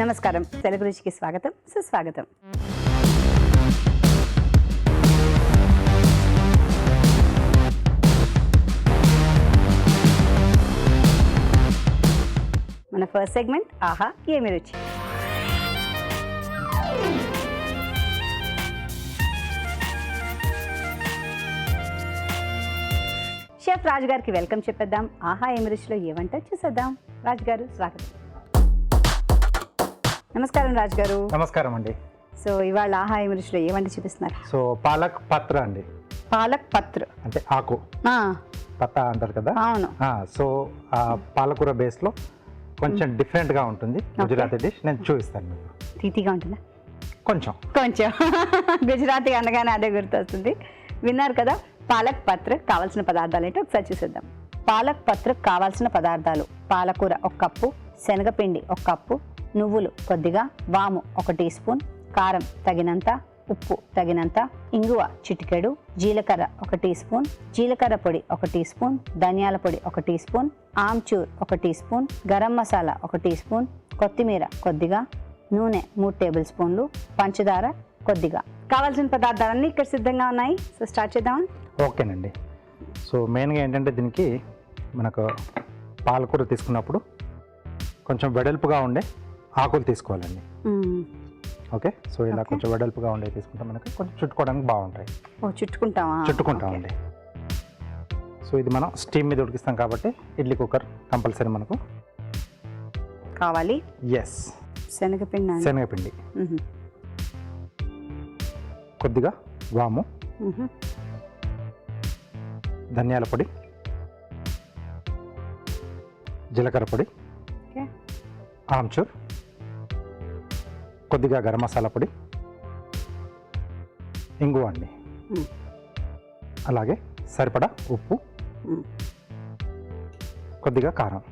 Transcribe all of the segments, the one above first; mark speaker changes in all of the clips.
Speaker 1: నమస్కారం, తెలుగు రుచికి స్వాగతం, సుస్వాగతం. మన ఫస్ట్ సెగ్మెంట్ ఆహా ఏమి రుచి. షెఫ్ రాజు గారికి వెల్కమ్ చెప్పేద్దాం. ఆహా ఏమి రుచిలో ఏమంటో చూసేద్దాం. రాజు గారు స్వాగతం. నమస్కారం రాజు గారు.
Speaker 2: నమస్కారం అండి.
Speaker 1: సో ఇవాళ ఆహా ఏమి రుచిలో ఏమంటే చూపిస్తున్నారు?
Speaker 2: సో పాలక్ పత్ర అండి.
Speaker 1: పాలక్ పత్ర అంటే
Speaker 2: ఆకు, పత్త అంటారు కదా.
Speaker 1: అవును.
Speaker 2: సో పాలకూర బేస్లో కొంచెం డిఫరెంట్గా ఉంటుంది గుజరాతీ డిష్. నేను చూపిస్తాను మీకు.
Speaker 1: తీతిగా ఉంటుందా?
Speaker 2: కొంచెం
Speaker 1: కొంచెం గుజరాతీ అనగానే అదే గుర్తొస్తుంది. విన్నారు కదా, పాలక్ పత్ర కావాల్సిన పదార్థాలు ఏంటో ఒకసారి చూసేద్దాం. పాలక్ పత్ర కావాల్సిన పదార్థాలు: పాలకూర 1 కప్పు, శనగపిండి 1 కప్పు, నువ్వులు కొద్దిగా, వాము 1 టీ స్పూన్, కారం తగినంత, ఉప్పు తగినంత, ఇంగువ చిటికెడు, జీలకర్ర 1 టీ స్పూన్, జీలకర్ర పొడి 1 టీ స్పూన్, ధనియాల పొడి 1 teaspoon, amchur 1 teaspoon, garam masala 1 teaspoon, కొత్తిమీర కొద్దిగా, నూనె 3 టేబుల్ స్పూన్లు, పంచదార కొద్దిగా. కావాల్సిన పదార్థాలన్నీ ఇక్కడ సిద్ధంగా ఉన్నాయి. సో స్టార్ట్ చేద్దాం.
Speaker 2: ఓకేనండి. సో మెయిన్గా ఏంటంటే దీనికి మనకు పాలకూర తీసుకున్నప్పుడు కొంచెం వెడల్పుగా ఉండే ఆకులు తీసుకోవాలండి. ఓకే. సో ఇలా కొంచెం వెడల్పుగా ఉండే తీసుకుంటే మనకి కొంచెం చుట్టుకోవడానికి బాగుంటాయి. చుట్టుకుంటామండి. సో ఇది మనం స్టీమ్ మీద ఉడికిస్తాం కాబట్టి ఇడ్లీ కుక్కర్ కంపల్సరీ మనకు
Speaker 1: కావాలి.
Speaker 2: ఎస్.
Speaker 1: శనగపిండి
Speaker 2: కొద్దిగా, వాము, ధనియాల పొడి, జీలకర్ర పొడి, ఆమ్చూర్, కొద్దిగా గరం మసాలా పొడి, ఇంగువ అండి, అలాగే సరిపడా ఉప్పు, కొద్దిగా కారం,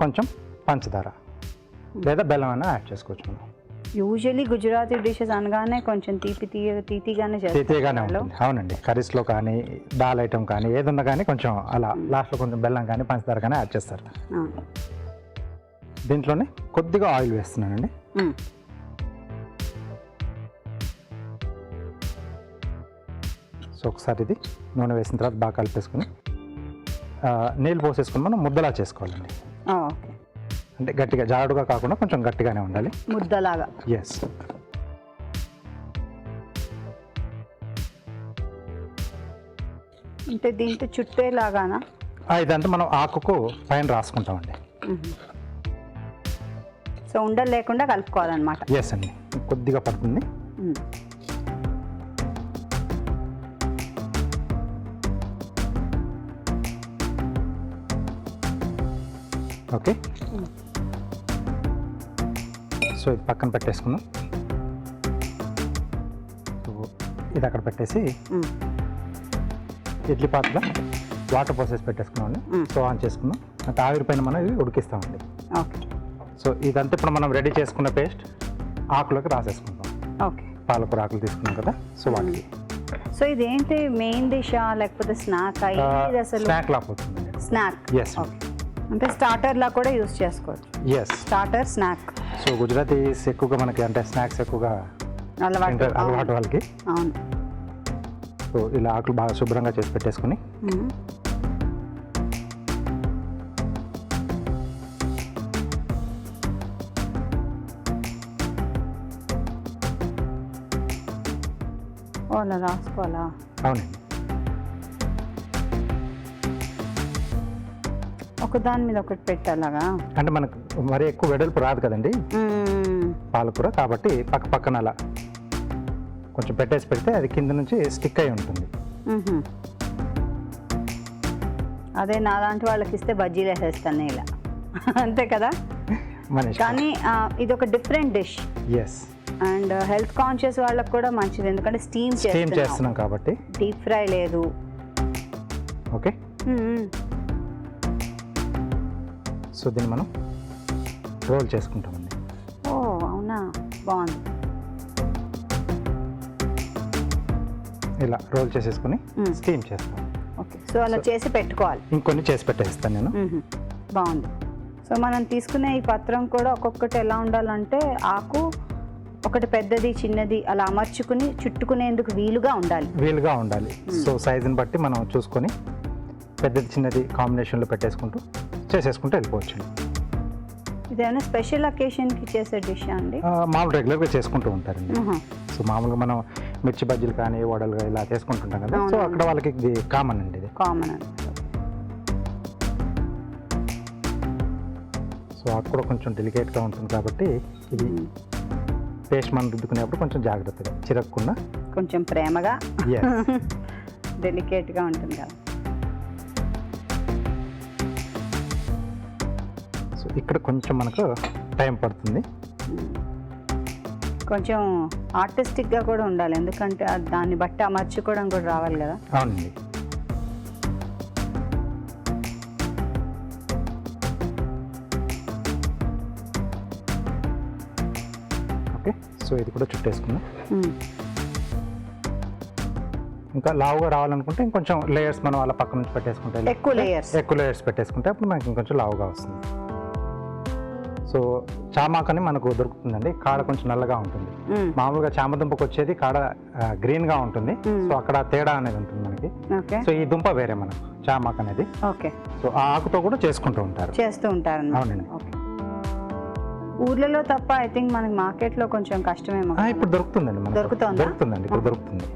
Speaker 2: కొంచెం పంచదార లేదా బెల్లం అయినా యాడ్ చేసుకోవచ్చు. మనం
Speaker 1: యూజువల్లీ గుజరాతీ డిషెస్ అనగానే కొంచెం తీతిగానే
Speaker 2: ఉంటుంది. అవునండి. కర్రీస్లో కానీ దాల్ ఐటమ్ కానీ ఏదన్నా కానీ కొంచెం అలా లాస్ట్లో కొంచెం బెల్లం కానీ పంచదార కానీ యాడ్ చేస్తారు. దీంట్లోనే కొద్దిగా ఆయిల్ వేస్తున్నానండి. సో ఒకసారి ఇది నూనె వేసిన తర్వాత బాగా కలిపేసుకుని నీళ్ళు పోసేసుకుని మనం ముద్దలా చేసుకోవాలండి. అంటే గట్టిగా, జారుడుగా కాకుండా కొంచెం గట్టిగానే ఉండాలి,
Speaker 1: ముద్దలాగా.
Speaker 2: ఎస్.
Speaker 1: అంటే దీంతో చుట్టేలాగానా?
Speaker 2: ఇదంతా మనం ఆకుకు పైన రాసుకుంటామండి.
Speaker 1: సో ఉండలు లేకుండా కలుపుకోవాలన్నమాట.
Speaker 2: ఎస్ అండి. కొద్దిగా పడుతుంది. ఓకే. సో ఇది పక్కన పెట్టేసుకున్నాం. సో ఇది అక్కడ పెట్టేసి ఇడ్లీ పాత్ర వాటర్ పోసేసి పెట్టేసుకున్నామండి. సో ఆన్ చేసుకున్నాం. అంటే ఆవిరి పైన మనం ఇవి ఉడికిస్తామండి.
Speaker 1: ఓకే.
Speaker 2: సో ఇదంతా ఇప్పుడు మనం రెడీ చేసుకున్న పేస్ట్ ఆకులోకి రాసేసుకుంటాం.
Speaker 1: ఓకే.
Speaker 2: పాలకూర ఆకులు తీసుకున్నాం కదా, సో వాటికి.
Speaker 1: సో ఇది ఏంటి, మెయిన్ డిషా లేకపోతే స్నాక్?
Speaker 2: స్నాక్ లాగా పోతుందండి.
Speaker 1: స్నాక్.
Speaker 2: ఎస్.
Speaker 1: అంటే స్టార్టర్ లా కూడా యూజ్ చేసుకోవచ్చు.
Speaker 2: Yes.
Speaker 1: Starter, snack.
Speaker 2: So Gujaratis ఎక్కువగా మనకి అంటే స్నాక్స్ ఎక్కువగా అలవాటు వాళ్ళకి.
Speaker 1: అవును.
Speaker 2: సో ఇలా ఆకులు బాగా శుభ్రంగా చేసి పెట్టేసుకుని
Speaker 1: అలా రాసుకోవాలా?
Speaker 2: అవునండి.
Speaker 1: ఒకదాని మీద ఒకటి పెట్టాలాగా?
Speaker 2: అంటే మనకు మరి ఎక్కువ వెడల్పు రాదు కదండి పాలకూర, కాబట్టి పక్క పక్కన అలా కొంచెం పెట్టేసి పెడితే అది కింద నుంచి స్టిక్ అయి ఉంటుంది.
Speaker 1: అదే నాలాంటి వాళ్ళకి ఇస్తే బజ్జీలు వేసేస్తాను ఇలా. అంతే కదా. కానీ ఇది ఒక different dish.
Speaker 2: Yes.
Speaker 1: And health conscious వాళ్ళకి కూడా మంచిది, ఎందుకంటే స్టీమ్
Speaker 2: చేస్తున్నాం కాబట్టి.
Speaker 1: డీప్ ఫ్రై లేదు.
Speaker 2: ఓకే. సో దీన్ని మనం రోల్ చేసుకుంటామండి.
Speaker 1: ఓ అవునా, బాగుంది.
Speaker 2: ఇలా రోల్ చేసేసుకుని స్టీమ్ చేస్తాం.
Speaker 1: ఓకే. సో అలా చేసి పెట్టుకోవాలి.
Speaker 2: ఇంకొన్ని చేసి పెట్టేస్తాను నేను.
Speaker 1: బాగుంది. సో మనం తీసుకునే ఈ పత్రం కూడా ఒక్కొక్కటి ఎలా ఉండాలంటే ఆకు ఒకటి పెద్దది చిన్నది అలా అమర్చుకుని చుట్టుకునేందుకు వీలుగా ఉండాలి.
Speaker 2: సో సైజుని బట్టి మనం చూసుకొని పెద్దది చిన్నది కాంబినేషన్లో పెట్టేసుకుంటూ చేసేసుకుంటూ వెళ్ళిపోవచ్చు.
Speaker 1: ఇదేమైనా స్పెషల్ అకేషన్కి చేసే డిష్ అండి?
Speaker 2: మామూలు రెగ్యులర్గా చేసుకుంటూ ఉంటారండి. సో మామూలుగా మనం మిర్చి బజ్జీలు కానీ వడలుగా ఇలా చేసుకుంటుంటాం కదా, సో అక్కడ వాళ్ళకి ఇది కామన్ అండి. ఇది
Speaker 1: కామన్ అండి.
Speaker 2: సో ఆకు కూడా కొంచెం డెలికేట్గా ఉంటుంది కాబట్టి ఇది పేస్ట్ మనం రుద్దుకునేప్పుడు కొంచెం జాగ్రత్తగా చిరక్కుండా
Speaker 1: కొంచెం ప్రేమగా డెలికేట్గా ఉంటుంది కదా.
Speaker 2: సో ఇక్కడ కొంచెం మనకు టైం పడుతుంది,
Speaker 1: కొంచెం ఆర్టిస్టిక్గా కూడా ఉండాలి, ఎందుకంటే దాన్ని బట్టి అమర్చుకోవడం కూడా రావాలి కదా.
Speaker 2: అవునండి. ఓకే, సో ఇది కూడా చుట్టేసుకుందాం. ఇంకా లావుగా రావాలనుకుంటే ఇంకొంచెం లేయర్స్ మనం అలా పక్క నుంచి పెట్టేసుకుంటే
Speaker 1: ఎక్కువ లేయర్స్
Speaker 2: పెట్టేసుకుంటే అప్పుడు మనకి ఇంకొంచెం లావుగా వస్తుంది. సో చామాకని మనకు దొరుకుతుందండి, కాడ కొంచెం నల్లగా ఉంటుంది. మామూలుగా చామదుంపకు వచ్చేది కాడ గ్రీన్గా ఉంటుంది. సో అక్కడ తేడా అనేది ఉంటుంది మనకి. సో ఈ దుంప వేరే మనకు చామాక్ అనేది. సో ఆ ఆకుతో కూడా చేస్తూ ఉంటారు. అవునండి.
Speaker 1: ఊర్లలో తప్ప ఐ థింక్ మనకి మార్కెట్లో కొంచెం కష్టమేమో.
Speaker 2: ఇప్పుడు దొరుకుతుందండి, దొరుకుతుందండి, ఇప్పుడు దొరుకుతుంది.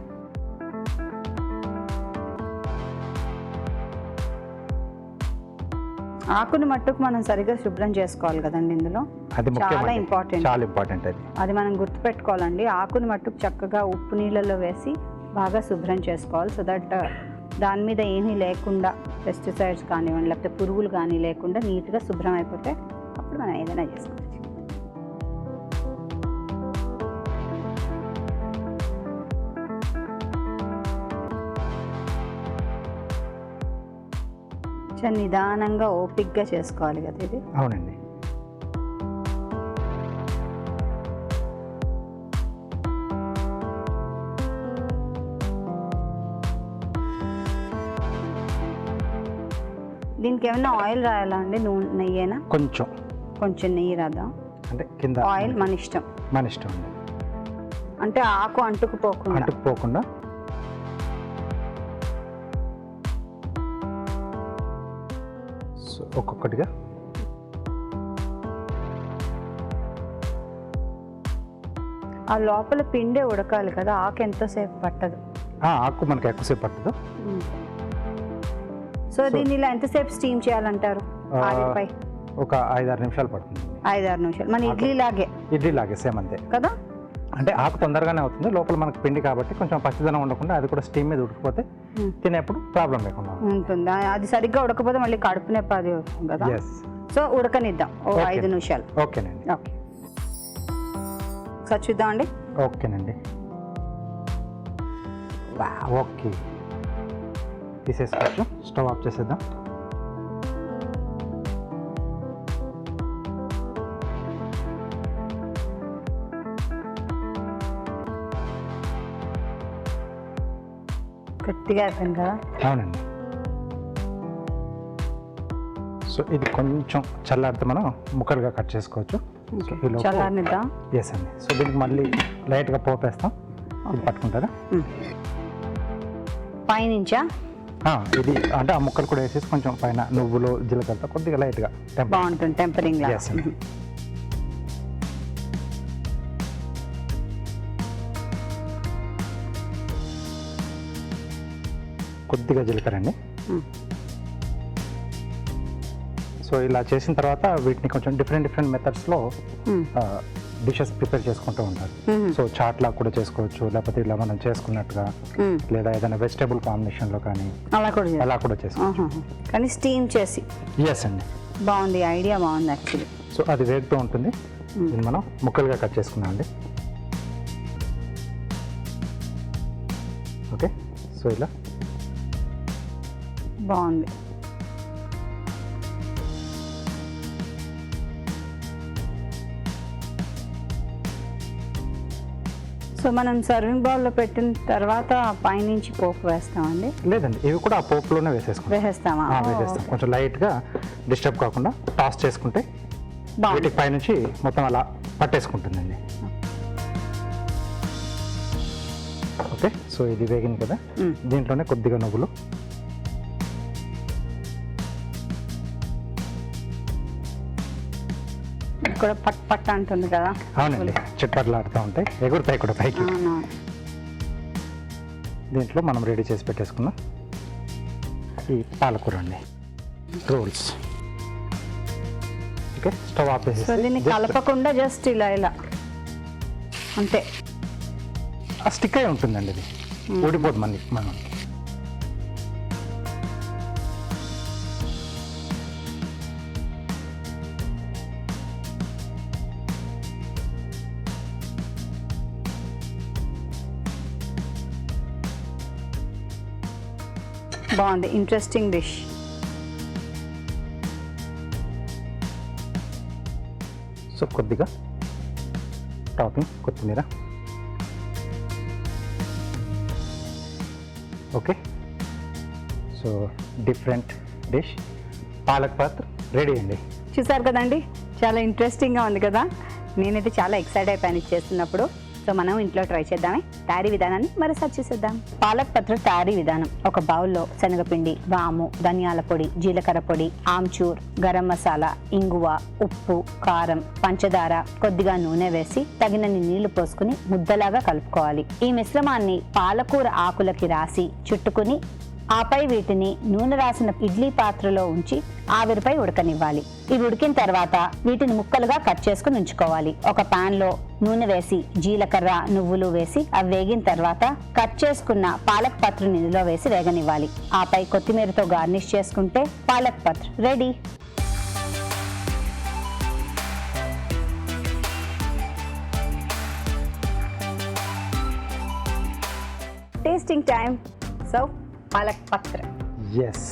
Speaker 1: ఆకుని మట్టుకు మనం సరిగ్గా శుభ్రం చేసుకోవాలి కదండి. ఇందులో
Speaker 2: అది
Speaker 1: చాలా ఇంపార్టెంట్
Speaker 2: అది
Speaker 1: మనం గుర్తుపెట్టుకోవాలండి. ఆకుని మట్టుకు చక్కగా ఉప్పు నీళ్ళలో వేసి బాగా శుభ్రం చేసుకోవాలి. సో దట్ దాని మీద ఏమీ లేకుండా పెస్టిసైడ్స్ కానివ్వండి లేకపోతే పురుగులు కానీ లేకుండా నీట్గా శుభ్రం అయిపోతే అప్పుడు మనం ఏదైనా చేసుకోవచ్చు. నిదానంగా ఓపిక్గా చేసుకోవాలి కదా ఇది.
Speaker 2: అవునండి.
Speaker 1: దీనికి ఏమైనా ఆయిల్ రాయాలా అండి? నెయ్యేనా? కొంచెం నెయ్యి రాదా
Speaker 2: అంటే కింద
Speaker 1: ఆయిల్ మన ఇష్టం అంటే ఆకు అంటుకుపోకుండా
Speaker 2: ఒక్కొక్కటిగా
Speaker 1: ఆ లోపల పిండే ఉడకాలి కదా, ఆకు ఎంతసేపు పట్టదు.
Speaker 2: ఆకు మనకి ఎక్కువసేపు పట్టదు.
Speaker 1: సో దీన్ని ఇలా ఎంతసేపు స్టీమ్ చేయాలంటారు?
Speaker 2: ఒక 5-6 నిమిషాలు పడుతుంది.
Speaker 1: 5-6 నిమిషాలు మన ఇడ్లీ లాగే సేమ్ అంతే
Speaker 2: కదా. అంటే ఆకు తొందరగానే అవుతుంది, లోపల మనకు పిండి కాబట్టి కొంచెం పచ్చిదనం ఉండకుండా అది కూడా స్టీమ్ మీద ఉడికిపోతే తినేప్పుడు ప్రాబ్లం లేకుండా
Speaker 1: ఉంటుంది. అది సరిగ్గా ఉడకపోతే మళ్ళీ కడుపు నొప్పి అది కదా. సో ఉడకనిద్దాం 5 నిమిషాలు.
Speaker 2: ఓకేనండి.
Speaker 1: ఒకసారి చూద్దామండి.
Speaker 2: ఓకేనండి. ఓకే, తీసేసుకోవచ్చు. స్టవ్ ఆఫ్ చేసేద్దాం.
Speaker 1: గట్టిగా అయిపోయింది కదా.
Speaker 2: అవునండి. సో ఇది కొంచెం చల్లారితే మనం ముక్కలుగా కట్ చేసుకోవచ్చు.
Speaker 1: చల్లారిద్దాం.
Speaker 2: ఎస్ అండి. సో దీనికి మళ్ళీ లైట్గా పోపేస్తాం. ఇది పట్టుకుంటారా?
Speaker 1: పైనుంచా?
Speaker 2: ఇది అంటే ఆ ముక్కలు కూడా వేసేసి కొంచెం పైన నువ్వులు జీలకర్ర కొద్దిగా లైట్గా
Speaker 1: బాగుంటుంది టెంపరింగ్.
Speaker 2: ఎస్ అండి. కొద్దిగా జీలకర్ర అండి. సో ఇలా చేసిన తర్వాత వీటిని కొంచెం డిఫరెంట్ మెథడ్స్లో డిషెస్ ప్రిపేర్ చేసుకుంటూ ఉంటారు. సో చాట్లా కూడా చేసుకోవచ్చు, లేకపోతే ఇలా మనం చేసుకున్నట్టుగా, లేదా ఏదైనా వెజిటేబుల్ కాంబినేషన్లో కానీ అలా కూడా చేసుకోవచ్చు.
Speaker 1: కానీ స్టీమ్ చేసి.
Speaker 2: ఎస్ అండి.
Speaker 1: బాగుంది, ఐడియా బాగుంది యాక్చువల్లీ.
Speaker 2: సో అది వేగుతూ ఉంటుంది. ఇది మనం ముక్కలుగా కట్ చేసుకున్నాం అండి. ఓకే, సో ఇలా
Speaker 1: బాగుంది. సో మనం సర్వింగ్ బౌల్లో పెట్టిన తర్వాత పైనుంచి పోపు వేస్తామండి?
Speaker 2: లేదండి, ఇవి కూడా ఆ పోపులోనే వేసేస్తాం.
Speaker 1: వేసేస్తాం.
Speaker 2: కొంచెం లైట్గా డిస్టర్బ్ కాకుండా టాస్ చేసుకుంటే
Speaker 1: బాగుంది.
Speaker 2: వీటికి పైనుంచి మొత్తం అలా పట్టేసుకుంటుందండి. ఓకే, సో ఇది వేగింది కదా, దీంట్లోనే కొద్దిగా నువ్వులు,
Speaker 1: ఇది కూడా పట్ పట్ అంటుంది కదా.
Speaker 2: అవునండి, చిట్పట్లాడుతూ ఉంటాయి, ఎగురుతాయి కూడా పైకి.
Speaker 1: అవును.
Speaker 2: దీంట్లో మనం రెడీ చేసి పెట్టేసుకున్నాం ఈ పాలకూర అండి, రోల్స్. ఓకే, స్టవ్
Speaker 1: సో
Speaker 2: ఆపేసి
Speaker 1: దీన్ని కలపకుండా జస్ట్ ఇలా ఇలా అంతే.
Speaker 2: స్టిక్ అయి ఉంటుందండి, ఇది ఊడిపోదు మనం.
Speaker 1: బాగుంది, ఇంట్రెస్టింగ్ డిష్.
Speaker 2: సో కొద్దిగా టాపింగ్ కొత్తిమీర. Okay, so different dish palak patra ready అండి.
Speaker 1: చూసారు కదండి, చాలా ఇంట్రెస్టింగ్గా ఉంది కదా. నేనైతే చాలా ఎక్సైట్ అయిపోయాను ఇది చేస్తున్నప్పుడు. సో మనం ఇంట్లో ట్రై చేద్దామే. తయారీ విధానాన్ని మరోసారి చూసేద్దాం. పాలక్ పత్ర తయారీ విధానం: ఒక బౌల్లో శనగపిండి, వాము, ధనియాల పొడి, జీలకర్ర పొడి, ఆమ్చూర్, గరం మసాలా, ఇంగువ, ఉప్పు, కారం, పంచదార, కొద్దిగా నూనె వేసి తగినన్ని నీళ్లు పోసుకుని ముద్దలాగా కలుపుకోవాలి. ఈ మిశ్రమాన్ని పాలకూర ఆకులకి రాసి చుట్టుకుని ఆపై వీటిని నూనె రాసిన ఇడ్లీ పాత్రలో ఉంచి ఆవిరిపై ఉడకనివ్వాలి. ఇవి ఉడికిన తర్వాత వీటిని ముక్కలుగా కట్ చేసుకుని ఉంచుకోవాలి. ఒక పాన్ లో నూనె వేసి జీలకర్ర, నువ్వులు వేసి అవి వేగిన తర్వాత కట్ చేసుకున్న పాలక్ పత్రని ఇందులో వేసి వేగనివ్వాలి. ఆపై కొత్తిమీరతో గార్నిష్ చేసుకుంటే palak patra ready. Tasting time. So palak patra.
Speaker 2: Yes,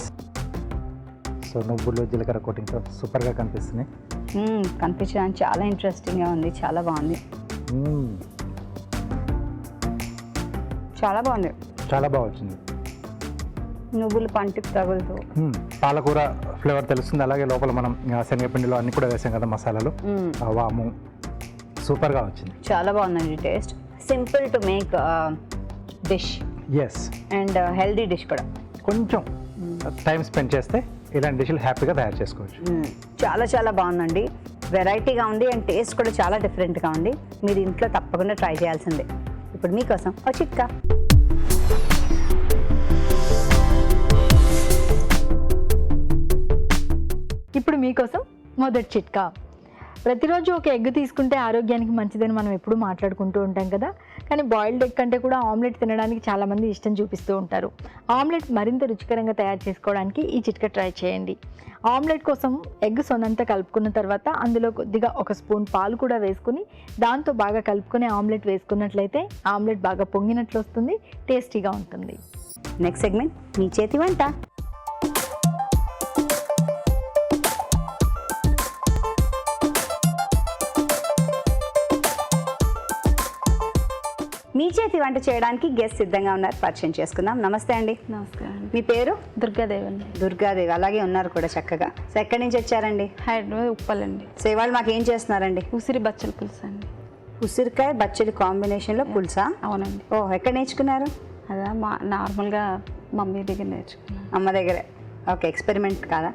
Speaker 2: so నువ్వులు జీలకర్ర కోటింగ్తో సూపర్గా కనిపిస్తున్నాయి.
Speaker 1: కనిపించడానికి చాలా ఇంట్రెస్టింగ్గా ఉంది, చాలా బాగుంది. చాలా బాగుంది,
Speaker 2: చాలా బాగా వచ్చింది.
Speaker 1: నువ్వులు పంటికి తగులుతూ
Speaker 2: పాలకూర ఫ్లేవర్ తెలుస్తుంది. అలాగే లోపల మనం శనగపిండిలో అన్ని కూడా వేసాం కదా మసాలాలు, వాము, సూపర్గా వచ్చింది.
Speaker 1: చాలా బాగుందండి taste. Simple to make dish
Speaker 2: yes,
Speaker 1: and healthy dish కూడా.
Speaker 2: కొంచెం టైం స్పెండ్ చేస్తే ఇలాంటి డిష్లు హ్యాపీగా తయారు చేసుకోవచ్చు.
Speaker 1: చాలా చాలా బాగుందండి, వెరైటీగా ఉంది అండ్ టేస్ట్ కూడా చాలా డిఫరెంట్గా ఉంది. మీరు ఇంట్లో తప్పకుండా ట్రై చేయాల్సిందే. ఇప్పుడు మీకోసం ఒక చిట్కా.
Speaker 3: ఇప్పుడు మీకోసం మొదటి చిట్కా. ప్రతిరోజు ఒక ఎగ్ తీసుకుంటే ఆరోగ్యానికి మంచిదని మనం ఎప్పుడూ మాట్లాడుకుంటూ ఉంటాం కదా. కానీ బాయిల్డ్ ఎగ్ కంటే కూడా ఆమ్లెట్ తినడానికి చాలామంది ఇష్టం చూపిస్తూ ఉంటారు. ఆమ్లెట్ మరింత రుచికరంగా తయారు చేసుకోవడానికి ఈ చిట్కా ట్రై చేయండి. ఆమ్లెట్ కోసం ఎగ్ సొనంతా కలుపుకున్న తర్వాత అందులో కొద్దిగా ఒక స్పూన్ పాలు కూడా వేసుకుని దాంతో బాగా కలుపుకొని ఆమ్లెట్ వేసుకున్నట్లయితే ఆమ్లెట్ బాగా పొంగినట్లు వస్తుంది, టేస్టీగా ఉంటుంది.
Speaker 1: నెక్స్ట్ సెగ్మెంట్ మీ చేతి వంట. మీ చేతి వంట చేయడానికి గెస్ట్ సిద్ధంగా ఉన్నారు, పరిచయం చేసుకుందాం. నమస్తే అండి.
Speaker 4: నమస్కారం.
Speaker 1: మీ పేరు?
Speaker 4: దుర్గాదేవి అండి.
Speaker 1: దుర్గాదేవి, అలాగే ఉన్నారు కూడా చక్కగా. సో ఎక్కడి నుంచి వచ్చారండి?
Speaker 4: హైదరాబాద్ ఉప్పలండి.
Speaker 1: సో ఇవాళ మాకు ఏం చేస్తున్నారండి?
Speaker 4: ఉసిరి బచ్చల పులుసు అండి.
Speaker 1: ఉసిరికాయ బచ్చలి కాంబినేషన్లో పులుసా?
Speaker 4: అవునండి.
Speaker 1: ఓ, ఎక్కడ నేర్చుకున్నారు?
Speaker 4: అదా నార్మల్గా మమ్మీ దగ్గర నేర్చుకున్నాను.
Speaker 1: అమ్మ దగ్గరే. ఓకే, ఎక్స్పెరిమెంట్ కాదా?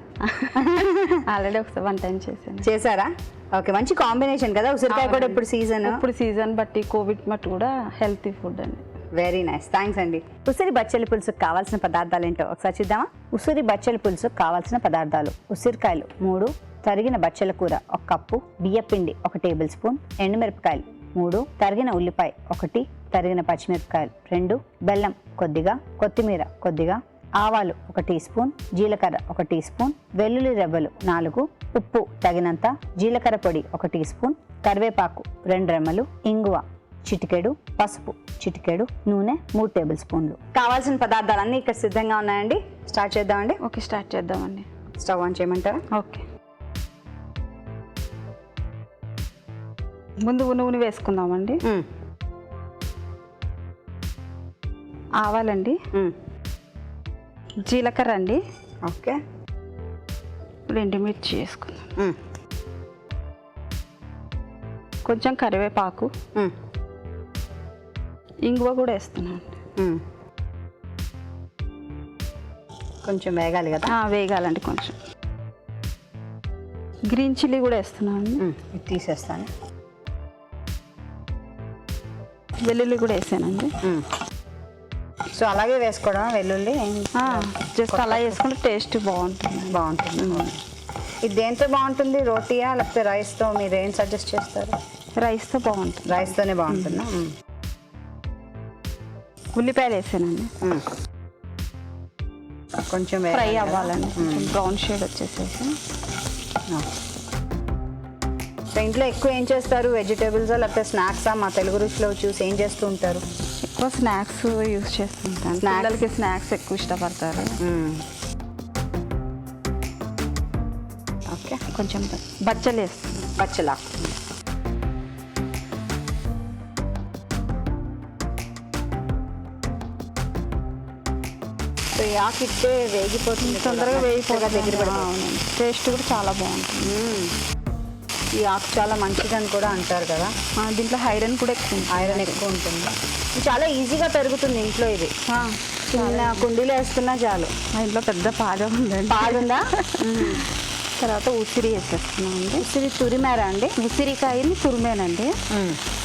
Speaker 4: ఆల్రెడీ ఒకసారి 1 టైం చేశాను.
Speaker 1: చేశారా? ఓకే, మంచి కాంబినేషన్ కదా ఉసిరికాయ కూడా. ఇప్పుడు సీజన్,
Speaker 4: ఇప్పుడు సీజన్ బట్టి కోవిడ్ మట్టు కూడా హెల్తీ ఫుడ్ అండి.
Speaker 1: వెరీ నైస్, థ్యాంక్స్ అండి. ఉసిరి బచ్చలి పులుసుకు కావాల్సిన పదార్థాలు ఏంటో ఒకసారి చూద్దామా? ఉసిరి బచ్చలి పులుసుకు కావాల్సిన పదార్థాలు: ఉసిరికాయలు 3, తరిగిన బచ్చల కూర 1 కప్పు, బియ్యపిండి 1 టేబుల్ స్పూన్, ఎండుమిరపకాయలు 3, తరిగిన ఉల్లిపాయ 1, తరిగిన పచ్చిమిరపకాయలు 2, బెల్లం కొద్దిగా, కొత్తిమీర కొద్దిగా, ఆవాలు 1 టీ స్పూన్, జీలకర్ర 1 టీ స్పూన్, వెల్లుల్లి రెబ్బలు 4, ఉప్పు తగినంత, జీలకర్ర పొడి 1 టీ స్పూన్, కరివేపాకు 2 రెమ్మలు, ఇంగువ చిటికెడు, పసుపు చిటికెడు, నూనె 3 టేబుల్ స్పూన్లు. కావాల్సిన పదార్థాలన్నీ ఇక్కడ సిద్ధంగా ఉన్నాయండి. స్టార్ట్ చేద్దామండి.
Speaker 4: ఓకే, స్టార్ట్ చేద్దామండి.
Speaker 1: స్టవ్ ఆన్ చేయమంటారా?
Speaker 4: ఓకే, ముందు నూనె వేసుకుందామండి. ఆవాలండి, జీలకర్ర అండి,
Speaker 1: ఓకే,
Speaker 4: ఇప్పుడు ఎండుమిర్చి వేసుకుందాం.
Speaker 1: మ్మ్.
Speaker 4: కొంచెం కరివేపాకు,
Speaker 1: మ్మ్.
Speaker 4: ఇంగువ కూడా వేస్తున్నాను.
Speaker 1: మ్మ్. కొంచెం వేగాలి కదా.
Speaker 4: వేగాలండి కొంచెం. గ్రీన్ చిల్లీ కూడా వేస్తున్నాను.
Speaker 1: ఇది తీసేస్తాను.
Speaker 4: వెల్లుల్లి కూడా వేసానండి.
Speaker 1: సో అలాగే వేసుకోవడం వెల్లుల్లి
Speaker 4: జస్ట్ అలా వేసుకుంటే టేస్ట్ బాగుంటుంది.
Speaker 1: బాగుంటుంది. ఇది దేంతో బాగుంటుంది, రోటీయా లేకపోతే రైస్తో? మీరు ఏం సజెస్ట్ చేస్తారు?
Speaker 4: రైస్తో బాగుంటుంది.
Speaker 1: రైస్తోనే బాగుంటుందా?
Speaker 4: ఉల్లిపాయలు వేసానండి.
Speaker 1: కొంచెం
Speaker 4: ఫ్రై అవ్వాలండి, కొంచెం బ్రౌన్ షేడ్ వచ్చేసేసి.
Speaker 1: సో ఇంట్లో ఎక్కువ ఏం చేస్తారు, వెజిటేబుల్స్ లేకపోతే స్నాక్సా? మా తెలుగు రుచిలో చూసి ఏం చేస్తూ ఉంటారు?
Speaker 4: ఎక్కువ స్నాక్స్ యూస్ చేస్తుంటాను. పిల్లలకి స్నాక్స్ ఎక్కువ ఇష్టపడతారు.
Speaker 1: ఓకే.
Speaker 4: కొంచెం బచ్చలు వేస్తాను.
Speaker 1: పచ్చలా. సో ఈ ఆకు ఇట్టే వేగిపోతుంది,
Speaker 4: తొందరగా వేయిపోగా
Speaker 1: దగ్గర
Speaker 4: అవునండి. టేస్ట్ కూడా చాలా బాగుంటుంది.
Speaker 1: ఈ ఆకు చాలా మంచిదని కూడా అంటారు కదా.
Speaker 4: దీంట్లో ఐరన్ కూడా ఎక్కువ ఉంటుంది.
Speaker 1: ఐరన్ ఎక్కువ ఉంటుంది. ఇది చాలా ఈజీగా పెరుగుతుంది ఇంట్లో. ఇది చిన్న కుండీలో వేసుకున్నా చాలు.
Speaker 4: మా ఇంట్లో పెద్ద పాలు ఉందండి.
Speaker 1: పాలుందా?
Speaker 4: తర్వాత ఉసిరి వేసేస్తున్నామండి.
Speaker 1: ఉసిరి తురిమారా అండి?
Speaker 4: ఉసిరికాయని తురిమేనండి.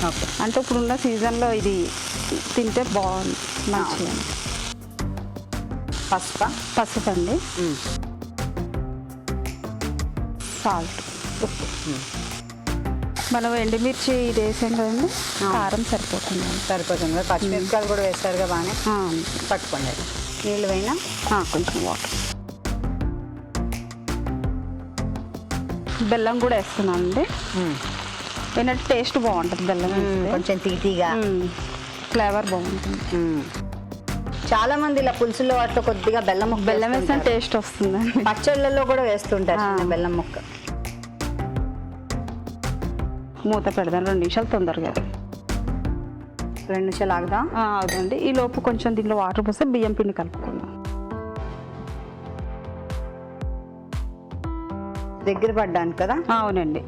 Speaker 1: ఓకే.
Speaker 4: అంటే ఇప్పుడున్న సీజన్లో ఇది తింటే బాగుంది, మంచిగా. పసుపు అండి, సాల్ట్, ఉప్పు. మనం ఎండుమిర్చి ఇది వేసాం కదండి, కారం సరిపోతుంది.
Speaker 1: సరిపోతుంది కదా. పచ్చిమిరపకాయలు కూడా వేస్తారుగా, బాగానే పట్టుకోండి. నీళ్ళు అయినా
Speaker 4: కొంచెం వాటర్. బెల్లం కూడా వేస్తున్నానండి. ఏంటంటే టేస్ట్ బాగుంటుంది బెల్లం వేస్తే.
Speaker 1: కొంచెం తీపిగా,
Speaker 4: ఫ్లేవర్ బాగుంటుంది.
Speaker 1: చాలా మంది ఇలా పులుసులో వాటిలో కొద్దిగా బెల్లం ముక్క
Speaker 4: బెల్లం వేసిన టేస్ట్ వస్తుందండి.
Speaker 1: పచ్చళ్ళలో కూడా వేస్తుంటారు చిన్న బెల్లం ముక్క.
Speaker 4: మూత పెడదాం 2 నిమిషాలు, తొందరగా
Speaker 1: 2 నిమిషాలు ఆగుదాం.
Speaker 4: అవునండి. ఈ లోపు కొంచెం దీంట్లో వాటర్ పోస్తే బియ్యం పిండి కలుపుకుందాం.
Speaker 1: దగ్గర పడ్డానికి కదా.
Speaker 4: అవునండి.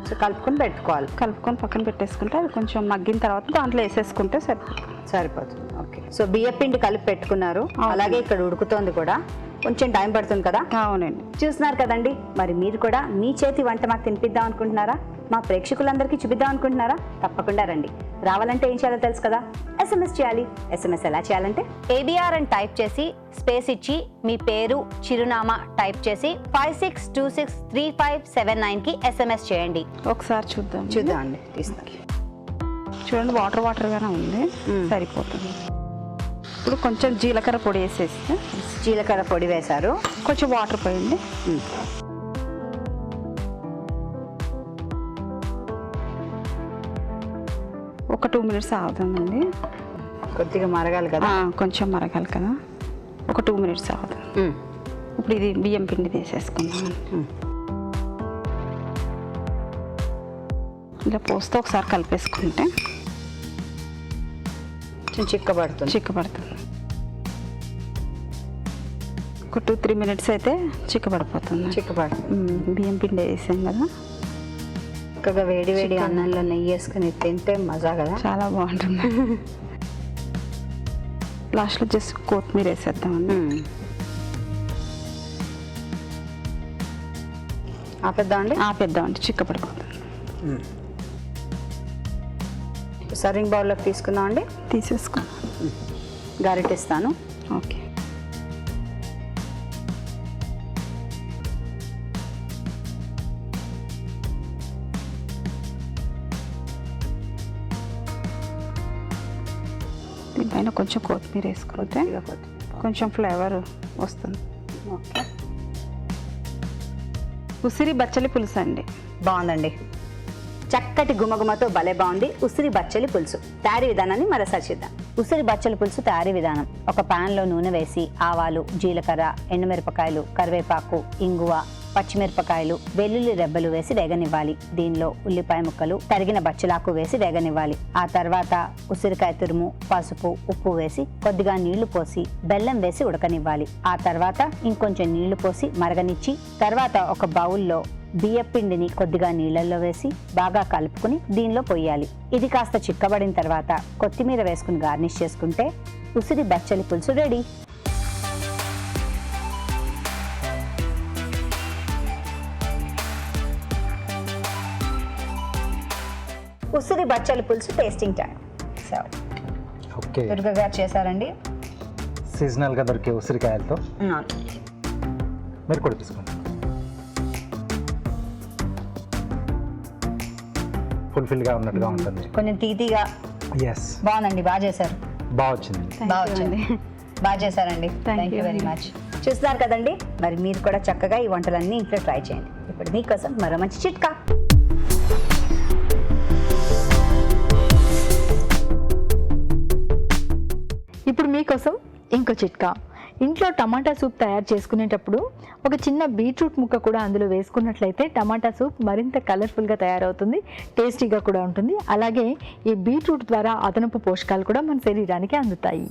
Speaker 1: సో కలుపుకొని పెట్టుకోవాలి.
Speaker 4: కలుపుకొని పక్కన పెట్టేసుకుంటే అది కొంచెం మగ్గిన తర్వాత దాంట్లో వేసేసుకుంటే
Speaker 1: సరిపోతుంది. ఓకే. సో బియ్య పిండి కలిపి పెట్టుకున్నారు, అలాగే ఇక్కడ ఉడుకుతోంది కూడా. కొంచెం టైం పడుతుంది కదా.
Speaker 4: అవునండి.
Speaker 1: చూస్తున్నారు కదండి. మరి మీరు కూడా మీ చేతి వంట మాకు తినిపిద్దాం అనుకుంటున్నారా? మా ప్రేక్షకులందరికీ చూపిద్దాం అనుకుంటున్నారా? తప్పకుండా రండి. రావాలంటే ఏం చేయాలో తెలుసు కదా. SMS చేయాలి. SMS ఎలా చేయాలంటే ABR అని టైప్ చేసి స్పేస్ ఇచ్చి మీ పేరు, చిరునామా టైప్ చేసి 56263579కి SMS చేయండి.
Speaker 4: ఒకసారి చూద్దాం
Speaker 1: అండి. తీస్తాను.
Speaker 4: చూడండి, వాటర్గానే ఉంది, సరిపోతుంది. ఇప్పుడు కొంచెం జీలకర్ర పొడి వేసేస్తే.
Speaker 1: జీలకర్ర పొడి వేశారు,
Speaker 4: కొంచెం వాటర్ పోయండి. ఒక 2 మినిట్స్ ఆగుతుందండి.
Speaker 1: కొద్దిగా మరగాలి కదా.
Speaker 4: కొంచెం మరగాలి కదా. ఒక 2 మినిట్స్ ఆగుతుంది. ఇప్పుడు ఇది బియ్యం పిండి తీసేసుకుందాం. ఇలా పోస్తే ఒకసారి కలిపేసుకుంటే చిక్కబడుతుంది. ఒక 2-3 మినిట్స్ అయితే చిక్కబడిపోతుంది. బియ్యం పిండి వేసాం కదా.
Speaker 1: చక్కగా వేడి వేడి అన్నంలో నెయ్యి వేసుకుని తింటే మజా కదా,
Speaker 4: చాలా బాగుంటుంది. లాస్ట్లో జస్ట్ కొత్తిమీర వేసేద్దామండి. ఆపేద్దామండి, చిక్కబడిపోతుంది.
Speaker 1: సర్వింగ్ బౌల్లోకి తీసుకుందాం అండి.
Speaker 4: తీసేసుకున్నాం.
Speaker 1: గరిటెస్తాను.
Speaker 4: ఓకే. దీనిపైన కొంచెం కొత్తిమీర వేసుకుంటే కొంచెం ఫ్లేవర్ వస్తుంది.
Speaker 1: ఓకే.
Speaker 4: ఉసిరి బచ్చలి పులుసు అండి.
Speaker 1: బాగుందండి. చక్కటి గుమగుమతో భలే బాగుంది ఉసిరి బచ్చలి పులుసు. తయారీ విధానాన్ని మరోసారి చూద్దాం. ఉసిరి బచ్చలి పులుసు తయారీ విధానం: ఒక పాన్లో నూనె వేసి ఆవాలు, జీలకర్ర, ఎండుమిరపకాయలు, కరివేపాకు, ఇంగువ, పచ్చిమిరపకాయలు, వెల్లుల్లి రెబ్బలు వేసి వేగనివ్వాలి. దీనిలో ఉల్లిపాయ ముక్కలు, తరిగిన బచ్చలాకు వేసి వేగనివ్వాలి. ఆ తర్వాత ఉసిరికాయ తురుము, పసుపు, ఉప్పు వేసి కొద్దిగా నీళ్లు పోసి బెల్లం వేసి ఉడకనివ్వాలి. ఆ తర్వాత ఇంకొంచెం నీళ్లు పోసి మరగనిచ్చి తర్వాత ఒక బౌల్లో బియ్యపిండిని కొద్దిగా నీళ్ళల్లో వేసి బాగా కలుపుకుని దీనిలో పొయ్యాలి. ఇది కాస్త చిక్కబడిన తర్వాత కొత్తిమీర వేసుకుని గార్నిష్ చేసుకుంటే ఉసిరి బచ్చలి పులుసు రెడీ. ఉసిరి బచ్చలి పులుసు tasting time. So
Speaker 2: okay,
Speaker 1: Durga గారు చేశారండి.
Speaker 2: సీజనల్గా దొరికే ఉసిరికాయలతో మీరు కూడా తీసుకోండి. ఫుల్ఫిల్గా ఉన్నట్టుగా ఉంటుంది.
Speaker 1: కొంచెం తీతిగా
Speaker 2: ఎస్,
Speaker 1: బాగుందండి. బాగా చేశారు.
Speaker 2: బాగా వచ్చింది.
Speaker 1: బాగా వచ్చింది. బాగా చేశారండి. Thank you very much. చూస్తున్నారు కదండి, మరి మీరు కూడా చక్కగా ఈ వంటలన్నీ ఇంట్లో ట్రై చేయండి. ఇప్పుడు మీకోసం మరో మంచి చిట్కా.
Speaker 3: ఇప్పుడు మీకోసం ఇంకో చిట్కా. ఇంట్లో టమాటా సూప్ తయారు చేసుకునేటప్పుడు ఒక చిన్న బీట్రూట్ ముక్క కూడా అందులో వేసుకున్నట్లయితే టమాటా సూప్ మరింత కలర్ఫుల్గా తయారవుతుంది, టేస్టీగా కూడా ఉంటుంది. అలాగే ఈ బీట్రూట్ ద్వారా అదనపు పోషకాలు కూడా మన శరీరానికి అందుతాయి.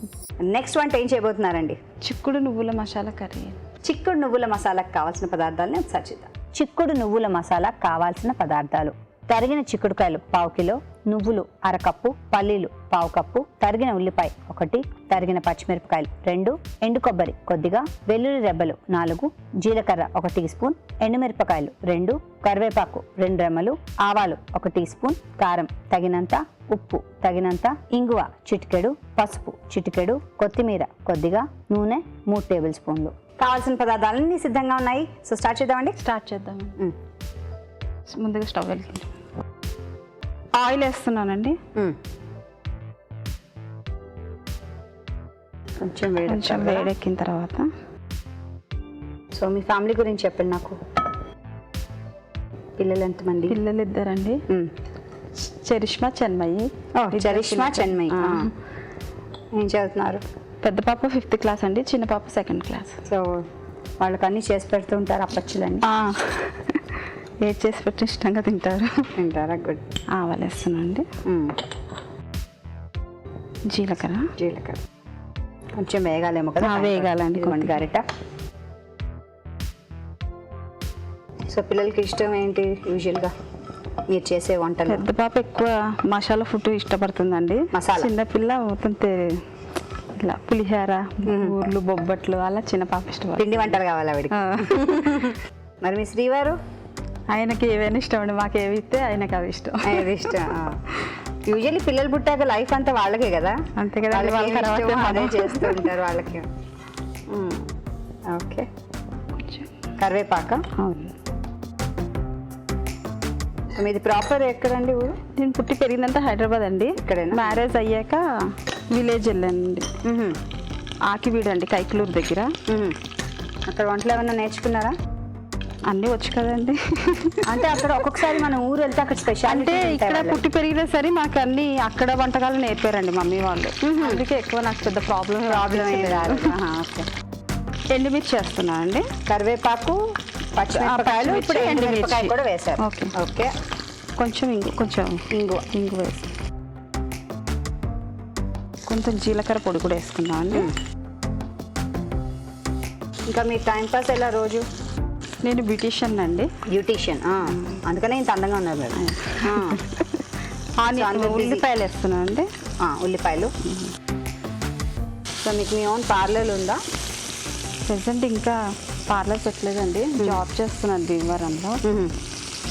Speaker 1: నెక్స్ట్ వంట ఏం చేయబోతున్నారండి?
Speaker 4: చిక్కుడు నువ్వుల మసాలా కర్రీ.
Speaker 1: చిక్కుడు నువ్వుల మసాలాకు కావాల్సిన పదార్థాలని ఒకసారి చూద్దాం. చిక్కుడు నువ్వుల మసాలా కావాల్సిన పదార్థాలు: తరిగిన చిక్కుడుకాయలు 1/2 కిలో, నువ్వులు 1/2 కప్పు, పల్లీలు 1/2 కప్పు, తరిగిన ఉల్లిపాయ 1, తరిగిన పచ్చిమిరపకాయలు 2, ఎండు కొబ్బరి కొద్దిగా, వెల్లుల్లి రెబ్బలు 4, జీలకర్ర 1 టీ స్పూన్, ఎండుమిరపకాయలు 2, కరివేపాకు 2 రెమ్మలు, ఆవాలు 1 టీ స్పూన్, కారం తగినంత, ఉప్పు తగినంత, ఇంగువ చిటికెడు, పసుపు చిటికెడు, కొత్తిమీర కొద్దిగా, నూనె 3 టేబుల్ స్పూన్లు. కావాల్సిన పదార్థాలన్నీ సిద్ధంగా ఉన్నాయి. సో స్టార్ట్ చేద్దామండి.
Speaker 4: స్టార్ట్ చేద్దాం. ముందుగా స్టవ్ వెళ్తుంది. ఆయిల్ వేస్తున్నానండి.
Speaker 1: కొంచెం
Speaker 4: కొంచెం వేడెక్కిన తర్వాత
Speaker 1: సో మీ ఫ్యామిలీ గురించి చెప్పండి నాకు. పిల్లలు ఎంతమంది?
Speaker 4: పిల్లలు 2 అండి. చరిష్మా, చెన్మయ్యి.
Speaker 1: చరిష్మా, చెన్మయ్యి. ఏం చదువుతున్నారు?
Speaker 4: పెద్ద పాప 5th క్లాస్ అండి, చిన్న పాప 2nd క్లాస్.
Speaker 1: సో వాళ్ళకి అన్నీ చేసి పెడుతూ ఉంటారు అప్పచ్చులండి?
Speaker 4: ఏది చేసి పెట్టి ఇష్టంగా తింటారు.
Speaker 1: తింటారా? గుడ్.
Speaker 4: ఆవాలు వేస్తున్నానండి. జీలకర్ర
Speaker 1: కొంచెం వేగాలేమో కదా?
Speaker 4: వేగాలండి.
Speaker 1: గరిట. సో పిల్లలకి ఇష్టం ఏంటి యూజువల్గా మీరు చేసే వంటలు?
Speaker 4: పెద్ద పాప ఎక్కువ మసాలా ఫుడ్ ఇష్టపడుతుందండి.
Speaker 1: మసాలా.
Speaker 4: చిన్నపిల్ల మొత్తం ఇట్లా పులిహోర, ఊర్లు, బొబ్బట్లు అలా చిన్న పాప ఇష్టపడుతుంది.
Speaker 1: పిండి వంటలు కావాలి ఆవిడకి. మరి మీ శ్రీవారు?
Speaker 4: ఆయనకి ఏవైనా ఇష్టం అండి. మాకు ఏవి ఇస్తే ఆయనకి అవి ఇష్టం.
Speaker 1: అది ఇష్టం. యూజువల్లీ పిల్లలు పుట్టాక లైఫ్ అంతా వాళ్ళకే కదా.
Speaker 4: అంతే కదా,
Speaker 1: వాళ్ళ తర్వాత అదే చేస్తూ ఉంటారు వాళ్ళకి. ఓకే. కరివేపాక.
Speaker 4: అవును.
Speaker 1: మీది ప్రాపర్ ఎక్కడండి ఊరు?
Speaker 4: నేను పుట్టి పెరిగిందంతా హైదరాబాద్ అండి.
Speaker 1: ఇక్కడేనా?
Speaker 4: మ్యారేజ్ అయ్యాక విలేజ్ వెళ్ళానండి. ఆకివీడు అండి, కైకలూరు దగ్గర.
Speaker 1: అక్కడ వంటలు ఏమైనా నేర్చుకున్నారా?
Speaker 4: అన్నీ వచ్చు కదండి.
Speaker 1: అంటే అక్కడ ఒక్కొక్కసారి మన ఊరు వెళ్తే అక్కడ స్పెషల్.
Speaker 4: అంటే ఇక్కడ పుట్టి పెరిగినా సరే మాకు అన్ని అక్కడ వంటకాలు నేర్పారండి మమ్మీ వాళ్ళు. అందుకే ఎక్కువ నాకు పెద్ద ప్రాబ్లం
Speaker 1: ఏం రాదు. ఓకే.
Speaker 4: ఎండుమిర్చి చేస్తున్నాను అండి.
Speaker 1: కరివేపాకు, పచ్చిమిరపకాయలు, ఇప్పుడు ఎండుమిరపకాయ కూడా వేశారు.
Speaker 4: ఓకే.
Speaker 1: ఓకే.
Speaker 4: కొంచెం ఇంగు వేసి కొంచెం జీలకర్ర పొడి కూడా వేసుకున్నాం అండి.
Speaker 1: ఇంకా మీ టైంపాస్ ఎలా రోజు?
Speaker 4: నేను బ్యూటీషియన్ అండి.
Speaker 1: బ్యూటీషియన్, అందుకనే ఇంత అందంగా ఉన్నారు మీరు.
Speaker 4: ఉల్లిపాయలు వేస్తున్నాను అండి.
Speaker 1: ఉల్లిపాయలు. సో మీకు మీ ఓన్ పార్లర్ ఉందా?
Speaker 4: ప్రెసెంట్ ఇంకా పార్లర్ పెట్టలేదండి. జాబ్ చేస్తున్నాను భీమవరంలో,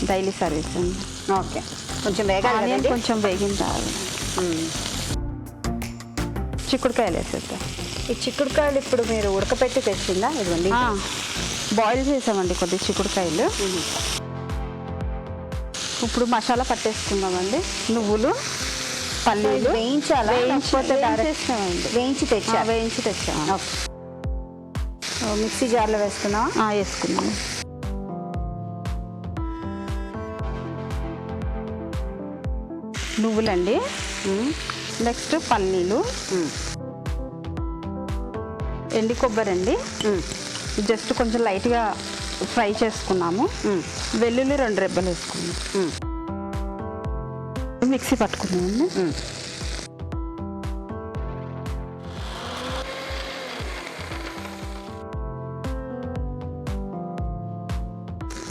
Speaker 4: డైలీ సర్వీస్ అండి.
Speaker 1: ఓకే. కొంచెం వేగాలి.
Speaker 4: కొంచెం వేగిన తర్వాత చిక్కుడుకాయలు వేసేద్దాం.
Speaker 1: ఈ చిక్కుడుకాయలు ఇప్పుడు మీరు ఉడకపెట్టి తెచ్చిందా? ఇదిగోండి,
Speaker 4: బాయిల్ చేసామండి కొద్దిగా చిక్కుడుకాయలు. ఇప్పుడు మసాలా పట్టేసుకుందామండి. నువ్వులు, పల్లీలు
Speaker 1: వేయించాలా?
Speaker 4: వేయించి తెచ్చాము.
Speaker 1: మిక్సీ జార్లో వేసుకున్నావా?
Speaker 4: వేసుకున్నాము. నువ్వులండి, నెక్స్ట్ పల్లీలు, ఎండి కొబ్బరి అండి. జస్ట్ కొంచెం లైట్గా ఫ్రై చేసుకున్నాము. వెల్లుల్లి 2 రెబ్బలు వేసుకున్నాము. మిక్సీ పట్టుకున్నామండి.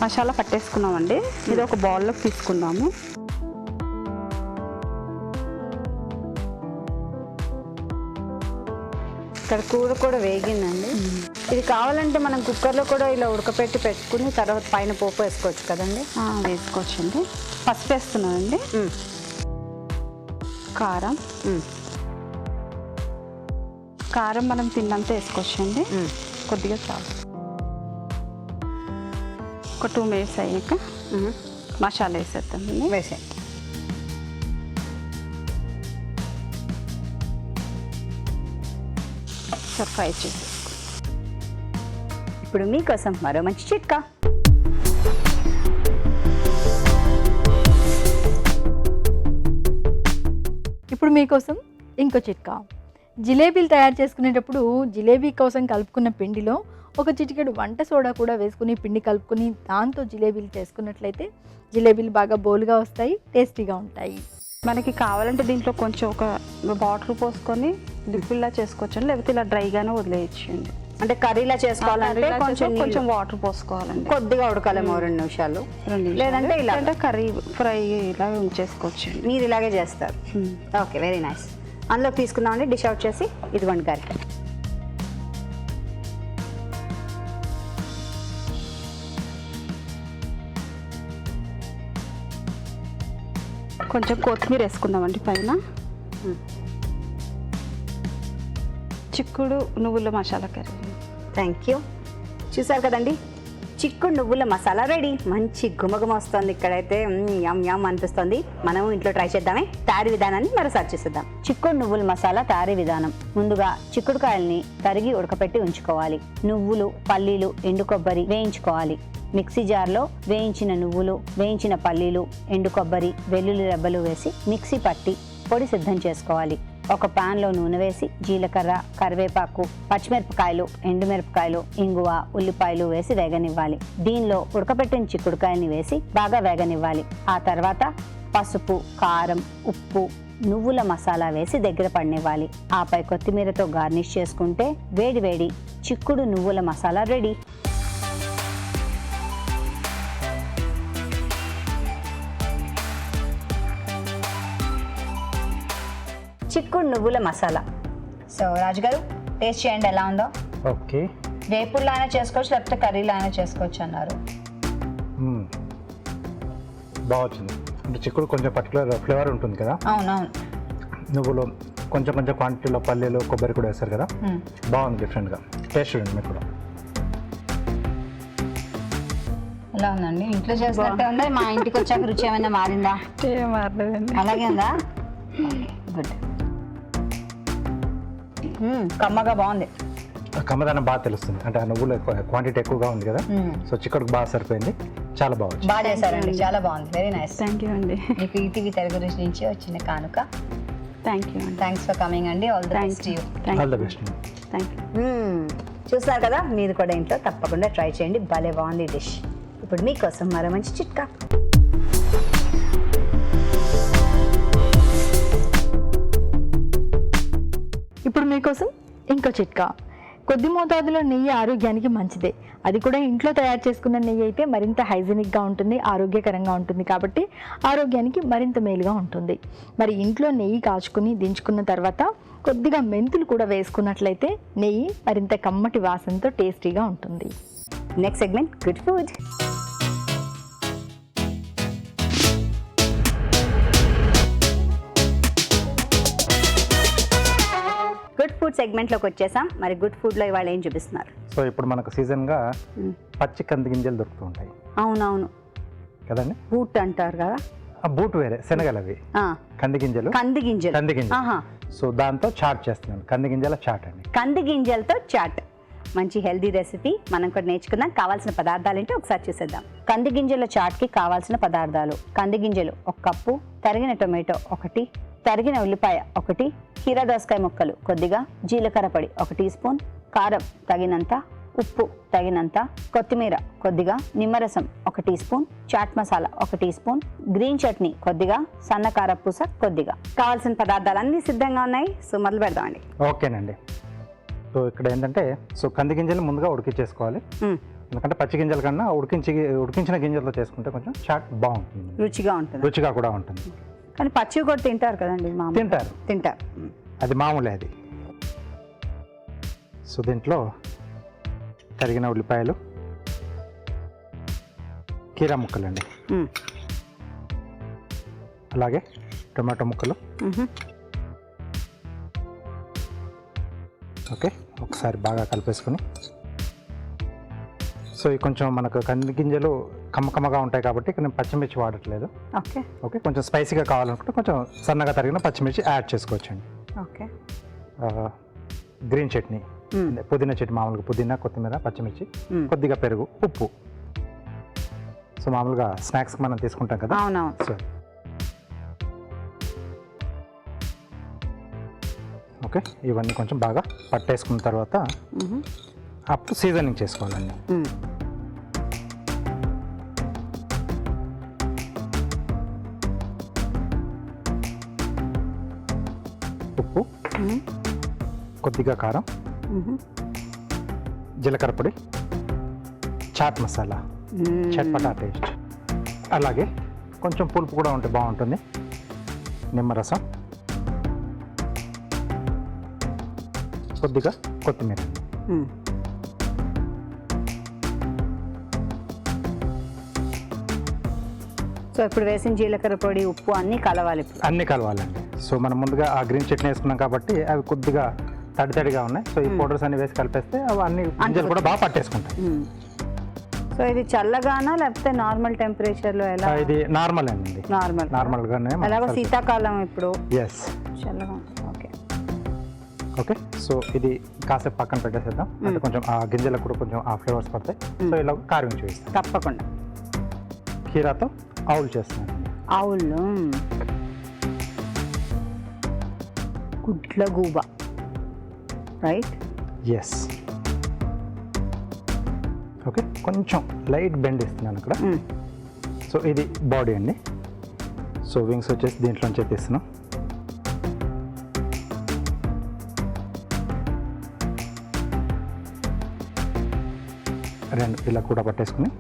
Speaker 4: మసాలా పట్టేసుకున్నామండి. ఇది ఒక బౌల్లోకి తీసుకుందాము.
Speaker 1: ఇక్కడ కూర కూడా వేగిందండి. ఇది కావాలంటే మనం కుక్కర్లో కూడా ఇలా ఉడకపెట్టి పెట్టుకుని తర్వాత పైన పోపు వేసుకోవచ్చు కదండి.
Speaker 4: వేసుకోవచ్చండి. పసుపు వేస్తున్నానండి. కారం కారం మనం తిన్నంత వేసుకోవచ్చండి. కొద్దిగా చాలు. ఒక 2 మినిట్స్ అయ్యాక మసాలా వేసేద్దామండి.
Speaker 1: వేసే
Speaker 4: ఫ్రై చేసి
Speaker 1: ఇప్పుడు మీకోసం మరో మంచి చిట్కా.
Speaker 3: ఇప్పుడు మీకోసం ఇంకో చిట్కా. జిలేబీలు తయారు చేసుకునేటప్పుడు జిలేబీ కోసం కలుపుకున్న పిండిలో ఒక చిటికెడు వంట సోడా కూడా వేసుకుని పిండి కలుపుకుని దాంతో జిలేబీలు చేసుకున్నట్లయితే జిలేబీలు బాగా బోలుగా వస్తాయి, టేస్టీగా ఉంటాయి.
Speaker 4: మనకి కావాలంటే దీంట్లో కొంచెం ఒక వాటర్ పోసుకొని లిక్విడ్లా చేసుకోవచ్చు, లేకపోతే ఇలా డ్రైగానే వదిలేయచ్చండి.
Speaker 1: అంటే కర్రీలా చేసుకోవాలంటే
Speaker 4: కొంచెం వాటర్ పోసుకోవాలండి.
Speaker 1: కొద్దిగా ఉడకాలేమో 2 నిమిషాలు. లేదంటే ఇలా
Speaker 4: అంటే కర్రీ ఫ్రై ఇలా చేసుకోవచ్చండి.
Speaker 1: మీరు ఇలాగే చేస్తారు. Okay, very nice. అందులోకి తీసుకుందామండి. డిష్ అవుట్ చేసి ఇదిగోండి గరిటె.
Speaker 4: కొంచెం కొత్తిమీర వేసుకుందామండి పైన. చిక్కుడు నువ్వుల మసాలా కర్రీ.
Speaker 1: Thank you. చూసారు కదండి, చిక్కుడు నువ్వుల మసాలా రెడీ. మంచి గుమగుమ వస్తుంది. ఇక్కడైతే యమ్ యమ్ అనిపిస్తుంది. మనము ఇంట్లో ట్రై చేద్దామే. తయారీ విధానాన్ని మరోసారి చూసేద్దాం. చిక్కుడు నువ్వుల మసాలా తయారీ విధానం. ముందుగా చిక్కుడుకాయల్ని తరిగి ఉడకపెట్టి ఉంచుకోవాలి. నువ్వులు, పల్లీలు, ఎండు కొబ్బరి వేయించుకోవాలి. మిక్సీ జార్లో వేయించిన నువ్వులు, వేయించిన పల్లీలు, ఎండు కొబ్బరి, వెల్లుల్లి రెబ్బలు వేసి మిక్సీ పట్టి పొడి సిద్ధం చేసుకోవాలి. ఒక పాన్లో నూనె వేసి జీలకర్ర, కరివేపాకు, పచ్చిమిరపకాయలు, ఎండుమిరపకాయలు, ఇంగువ, ఉల్లిపాయలు వేసి వేగనివ్వాలి. దీనిలో ఉడకపెట్టిన చిక్కుడుకాయని వేసి బాగా వేగనివ్వాలి. ఆ తర్వాత పసుపు, కారం, ఉప్పు, నువ్వుల మసాలా వేసి దగ్గర పడనివ్వాలి. ఆపై కొత్తిమీరతో గార్నిష్ చేసుకుంటే వేడి వేడి చిక్కుడు నువ్వుల మసాలా రెడీ. చిక్కుడు నువ్వుల మసాలా. సో రాజు గారు, టేస్ట్ చేయండి ఎలా ఉందో.
Speaker 2: ఓకే,
Speaker 1: వేపుడులో అయినా చేసుకోవచ్చు, లేకపోతే కర్రీలో అయినా చేసుకోవచ్చు అన్నారు.
Speaker 2: బాగా వచ్చింది. అంటే చిక్కుడు కొంచెం పర్టికులర్ ఫ్లేవర్ ఉంటుంది కదా.
Speaker 1: అవునవును.
Speaker 2: నువ్వులు కొంచెం కొంచెం క్వాంటిటీలో పల్లీలు, కొబ్బరి కూడా వేస్తారు కదా. బాగుంది, డిఫరెంట్గా. టేస్ట్ చూడండి మీరు కూడా.
Speaker 1: ఎలా ఉందండి? ఇంట్లో చేసినట్టే ఉందా? మా ఇంటికి వచ్చాక రుచి ఏమైనా మారిందా?
Speaker 4: మారలేదండి.
Speaker 1: అలాగే ఉందా? గుడ్. కమ్మగా బాగుంది.
Speaker 2: కమ్మదనం బాగా తెలుస్తుంది. అంటే ఆ నువ్వులు క్వాంటిటీ ఎక్కువగా ఉంది కదా. సో చిక్కుడుకు బాగా సరిపోయింది. చాలా బాగుంది.
Speaker 1: బాగా చేశారండి, చాలా బాగుంది. Very nice.
Speaker 4: థ్యాంక్ యూ అండి.
Speaker 1: మీకు ఈటీవీ తెలుగు రుచి నుంచి వచ్చిన కానుక.
Speaker 4: థ్యాంక్ యూ అండి.
Speaker 1: థ్యాంక్స్ ఫర్ కమింగ్ అండి. All the best to you.
Speaker 2: All the best.
Speaker 4: Thank you.
Speaker 1: చూస్తున్నారు కదా, మీరు కూడా ఇంట్లో తప్పకుండా ట్రై చేయండి. భలే బాగుంది డిష్. ఇప్పుడు మీకోసం మరో మంచి చిట్కా.
Speaker 3: ఇప్పుడు మీకోసం ఇంకో చిట్కా. కొద్ది మోతాదులో నెయ్యి ఆరోగ్యానికి మంచిదే. అది కూడా ఇంట్లో తయారు చేసుకున్న నెయ్యి అయితే మరింత హైజీనిక్గా ఉంటుంది, ఆరోగ్యకరంగా ఉంటుంది. కాబట్టి ఆరోగ్యానికి మరింత మేలుగా ఉంటుంది. మరి ఇంట్లో నెయ్యి కాచుకుని దించుకున్న తర్వాత కొద్దిగా మెంతులు కూడా వేసుకున్నట్లయితే నెయ్యి మరింత కమ్మటి వాసనతో టేస్టీగా ఉంటుంది.
Speaker 1: Next segment good food. Good food సెగ్మెంట్లోకి వచ్చేసాం. మరి గుడ్ ఫుడ్లో ఇవాళ ఏం చూపిస్తున్నారు?
Speaker 2: సో ఇప్పుడు మనకు సీజన్గా పచ్చి కంది గింజలు దొరుకుతూ ఉంటాయి
Speaker 1: అవునవును
Speaker 2: కదండి.
Speaker 1: బూట్ అంటారు కదా.
Speaker 2: బూట్ వేరే, శనగలు అవి. కంది గింజలు.
Speaker 1: కంది గింజలు.
Speaker 2: సో దాంతో చాట్ చేస్తున్నాను. కంది గింజల చాట్ అండి.
Speaker 1: కంది గింజలతో చాట్. మంచి హెల్దీ రెసిపీ. మనం కూడా నేర్చుకుందాం. కావాల్సిన పదార్థాలు ఏంటో ఒకసారి చూసేద్దాం. కంది గింజల చాట్కి కావాల్సిన పదార్థాలు: కంది గింజలు 1 కప్పు, తరిగిన టొమాటో 1, తరిగిన ఉల్లిపాయ 1, కీరా దోసకాయ ముక్కలు కొద్దిగా, జీలకర్ర పొడి 1 టీ స్పూన్, కారం తగినంత, ఉప్పు తగినంత, కొత్తిమీర కొద్దిగా, నిమ్మరసం 1 teaspoon, chaat masala 1 teaspoon, green chutney కొద్దిగా, సన్నకార పూస కొద్దిగా. కావాల్సిన పదార్థాలన్నీ సిద్ధంగా ఉన్నాయి. సో మొదలు పెడదామండి.
Speaker 2: ఓకేనండి. సో ఇక్కడ ఏంటంటే సో కంది గింజలు ముందుగా ఉడికించేసుకోవాలి. ఎందుకంటే పచ్చి గింజల కన్నా ఉడికించిన గింజలతో చేసుకుంటే కొంచెం చాట్ బాగుంటుంది,
Speaker 1: రుచిగా ఉంటుంది.
Speaker 2: రుచిగా కూడా ఉంటుంది.
Speaker 1: కానీ పచ్చివి కూడా తింటారు కదండి మామూలు. తింటారు.
Speaker 2: అది మామూలే అది. సో దీంట్లో తరిగిన ఉల్లిపాయలు, కీరా ముక్కలండి, అలాగే టొమాటో ముక్కలు. ఓకే, ఒకసారి బాగా కలిపేసుకొని సో ఇవి కొంచెం మనకు కంది గింజలు కమ్మకమ్మగా ఉంటాయి కాబట్టి ఇక్కడ నేను పచ్చిమిర్చి వాడట్లేదు.
Speaker 1: ఓకే
Speaker 2: ఓకే, కొంచెం స్పైసీగా కావాలనుకుంటే కొంచెం సన్నగా తరిగిన పచ్చిమిర్చి యాడ్ చేసుకోవచ్చండి.
Speaker 1: ఓకే.
Speaker 2: గ్రీన్ చట్నీ, పుదీనా చట్నీ, మామూలుగా పుదీనా, కొత్తిమీర, పచ్చిమిర్చి, కొద్దిగా పెరుగు, ఉప్పు. సో మామూలుగా స్నాక్స్కి మనం తీసుకుంటాం కదా.
Speaker 1: అవునవును.
Speaker 2: సో ఓకే, ఇవన్నీ కొంచెం బాగా పట్టేసుకున్న తర్వాత అప్పుడు సీజనింగ్ చేసుకోవాలండి. ఉప్పు, కొద్దిగా కారం, జీలకర్ర పొడి, చాట్ మసాలా, చట్పటా టేస్ట్, అలాగే కొంచెం పులుపు కూడా ఉంటే బాగుంటుంది, నిమ్మరసం, కొద్దిగా కొత్తిమీర.
Speaker 1: సో ఇప్పుడు వేసిన జీలకర్ర పొడి, ఉప్పు అన్నీ కలవాలి.
Speaker 2: అన్నీ కలవాలండి. సో మనం ముందుగా ఆ గ్రీన్ చట్నీ వేసుకున్నాం కాబట్టి అవి కొద్దిగా తడిగా ఉన్నాయి. సో ఈ పౌడర్స్ అన్ని వేసి కలిపేస్తే అవి అన్ని గింజలు కూడా బాగా పట్టేసుకుంటాయి.
Speaker 1: సో ఇది చల్లగానా లేకపోతే నార్మల్ టెంపరేచర్లో ఎలా?
Speaker 2: ఇది నార్మల్ అండి, నార్మల్గానే.
Speaker 1: ఎలాగో శీతాకాలం ఇప్పుడు.
Speaker 2: ఎస్,
Speaker 1: చల్లగా. Okay
Speaker 2: okay. సో ఇది కాసేపు పక్కన పెట్టేసేద్దాం, అంటే కొంచెం ఆ గింజలకు కూడా కొంచెం ఆ ఫ్లేవర్స్ పడతాయి. సో ఇలా కార్వింగ్ చూపిస్తాం.
Speaker 1: తప్పకుండా.
Speaker 2: కీరాతో ఆవులు చేస్తున్నాను.
Speaker 1: ఆవులు, గుడ్లగూబ, రైట్?
Speaker 2: ఎస్. ఓకే, కొంచెం లైట్ బెండ్ ఇస్తున్నాను అక్కడ. సో ఇది బాడీ అండి. సో వింగ్స్ వచ్చేసి దీంట్లోంచి తీస్తున్నాం. రెండు ఇలా కూడా పట్టేసుకుని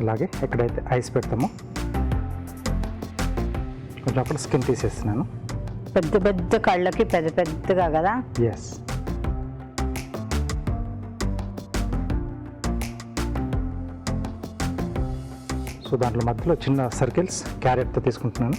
Speaker 2: అలాగే ఎక్కడైతే ఐస్ పెడతామో కొంచెం అక్కడ స్కిన్ తీసేస్తున్నాను.
Speaker 1: పెద్ద పెద్ద కళ్ళకి పెద్దగా కదా.
Speaker 2: ఎస్. సో దాంట్లో మధ్యలో చిన్న సర్కిల్స్ క్యారెట్తో తీసుకుంటున్నాను.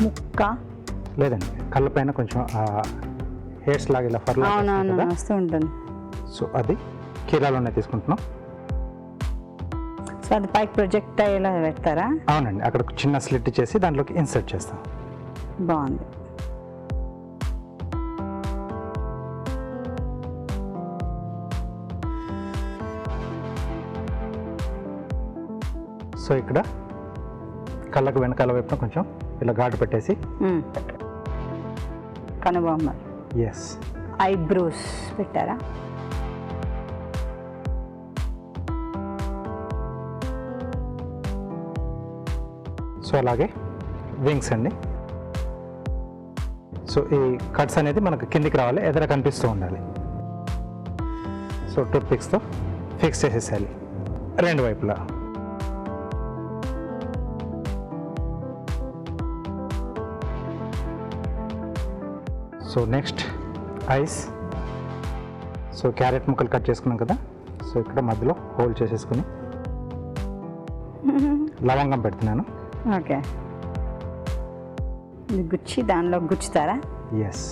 Speaker 1: ముక్క
Speaker 2: లేదండి, కళ్ళ పైన కొంచెం హెయిర్స్ లాగా ఇలా ఫర్
Speaker 1: వస్తూ ఉంటుంది.
Speaker 2: సో అది కీరాలోనే తీసుకుంటున్నాం.
Speaker 1: సో అది పైకి ప్రొజెక్ట్ అయ్యేలా పెడతారా?
Speaker 2: అవునండి, అక్కడ చిన్న స్లిట్ చేసి దాంట్లోకి ఇన్సర్ట్ చేస్తాం.
Speaker 1: బాగుంది.
Speaker 2: సో ఇక్కడ కళ్ళకు వెనకాల వైపున కొంచెం ఇలా ఘాటు పెట్టేసి
Speaker 1: కనుబొమ్మ.
Speaker 2: ఎస్.
Speaker 1: ఐబ్రోస్ పెట్టారా?
Speaker 2: సో అలాగే వింగ్స్ అండి. సో ఈ కట్స్ అనేది మనకు కిందికి రావాలి, ఎదుర కనిపిస్తూ ఉండాలి. సో టూత్ పిక్స్తో ఫిక్స్ చేసేసాలి రెండు వైపులా. So next ice. So carrot ముక్కలు కట్ చేసుకున్నాం కదా, సో ఇక్కడ మధ్యలో హోల్ చేసేసుకుని లవంగం పెడుతున్నాను.
Speaker 1: ఓకే, గుచ్చి దానిలో గుచ్చుతారా?
Speaker 2: ఎస్.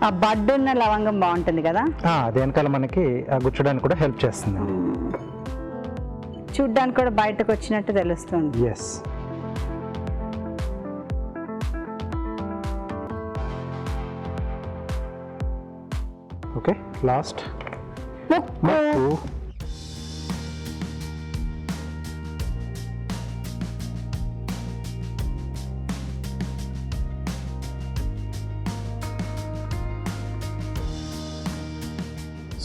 Speaker 1: ఆ బడ్ ఉన్న లవంగం బాగుంటుంది కదా,
Speaker 2: అది వెనకాల మనకి గుచ్చడానికి కూడా హెల్ప్ చేస్తుంది.
Speaker 1: చూడ్డానికి కూడా బయటకు వచ్చినట్టు తెలుస్తుంది.
Speaker 2: ఎస్. ఓకే, లాస్ట్ ముక్కు.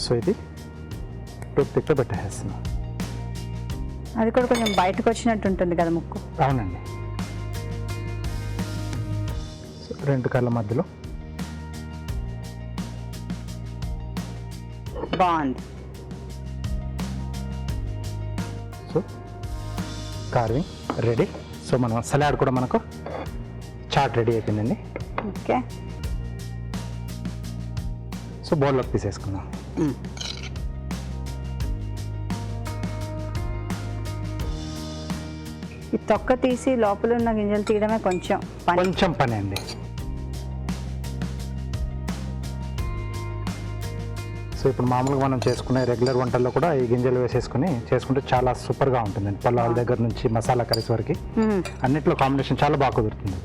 Speaker 2: సో ఇది టూత్ పిక్తో పెట్టేస్తున్నాం.
Speaker 1: అది కూడా కొంచెం బయటకు వచ్చినట్టు ఉంటుంది కదా ముక్కు.
Speaker 2: అవునండి. సో 2 కళ్ళ మధ్యలో
Speaker 1: బాగుంది.
Speaker 2: So carving ready. సో మనం సలాడ్ కూడా మనకు చాట్ రెడీ అయిపోయిందండి.
Speaker 1: ఓకే,
Speaker 2: సో బౌల్లోకి తీసేసుకుందాం.
Speaker 1: ఈ తొక్క తీసి లోపల ఉన్న గింజలు తీయడమే కొంచెం
Speaker 2: పని అండి. సో ఇప్పుడు మామూలుగా మనం చేసుకునే రెగ్యులర్ వంటల్లో కూడా ఈ గింజలు వేసేసుకుని చేసుకుంటే చాలా సూపర్గా ఉంటుందండి. పలావ్ దగ్గర నుంచి మసాలా కర్రీస్ వరకు అన్నిట్లో కాంబినేషన్ చాలా బాగా కుదురుతుంది.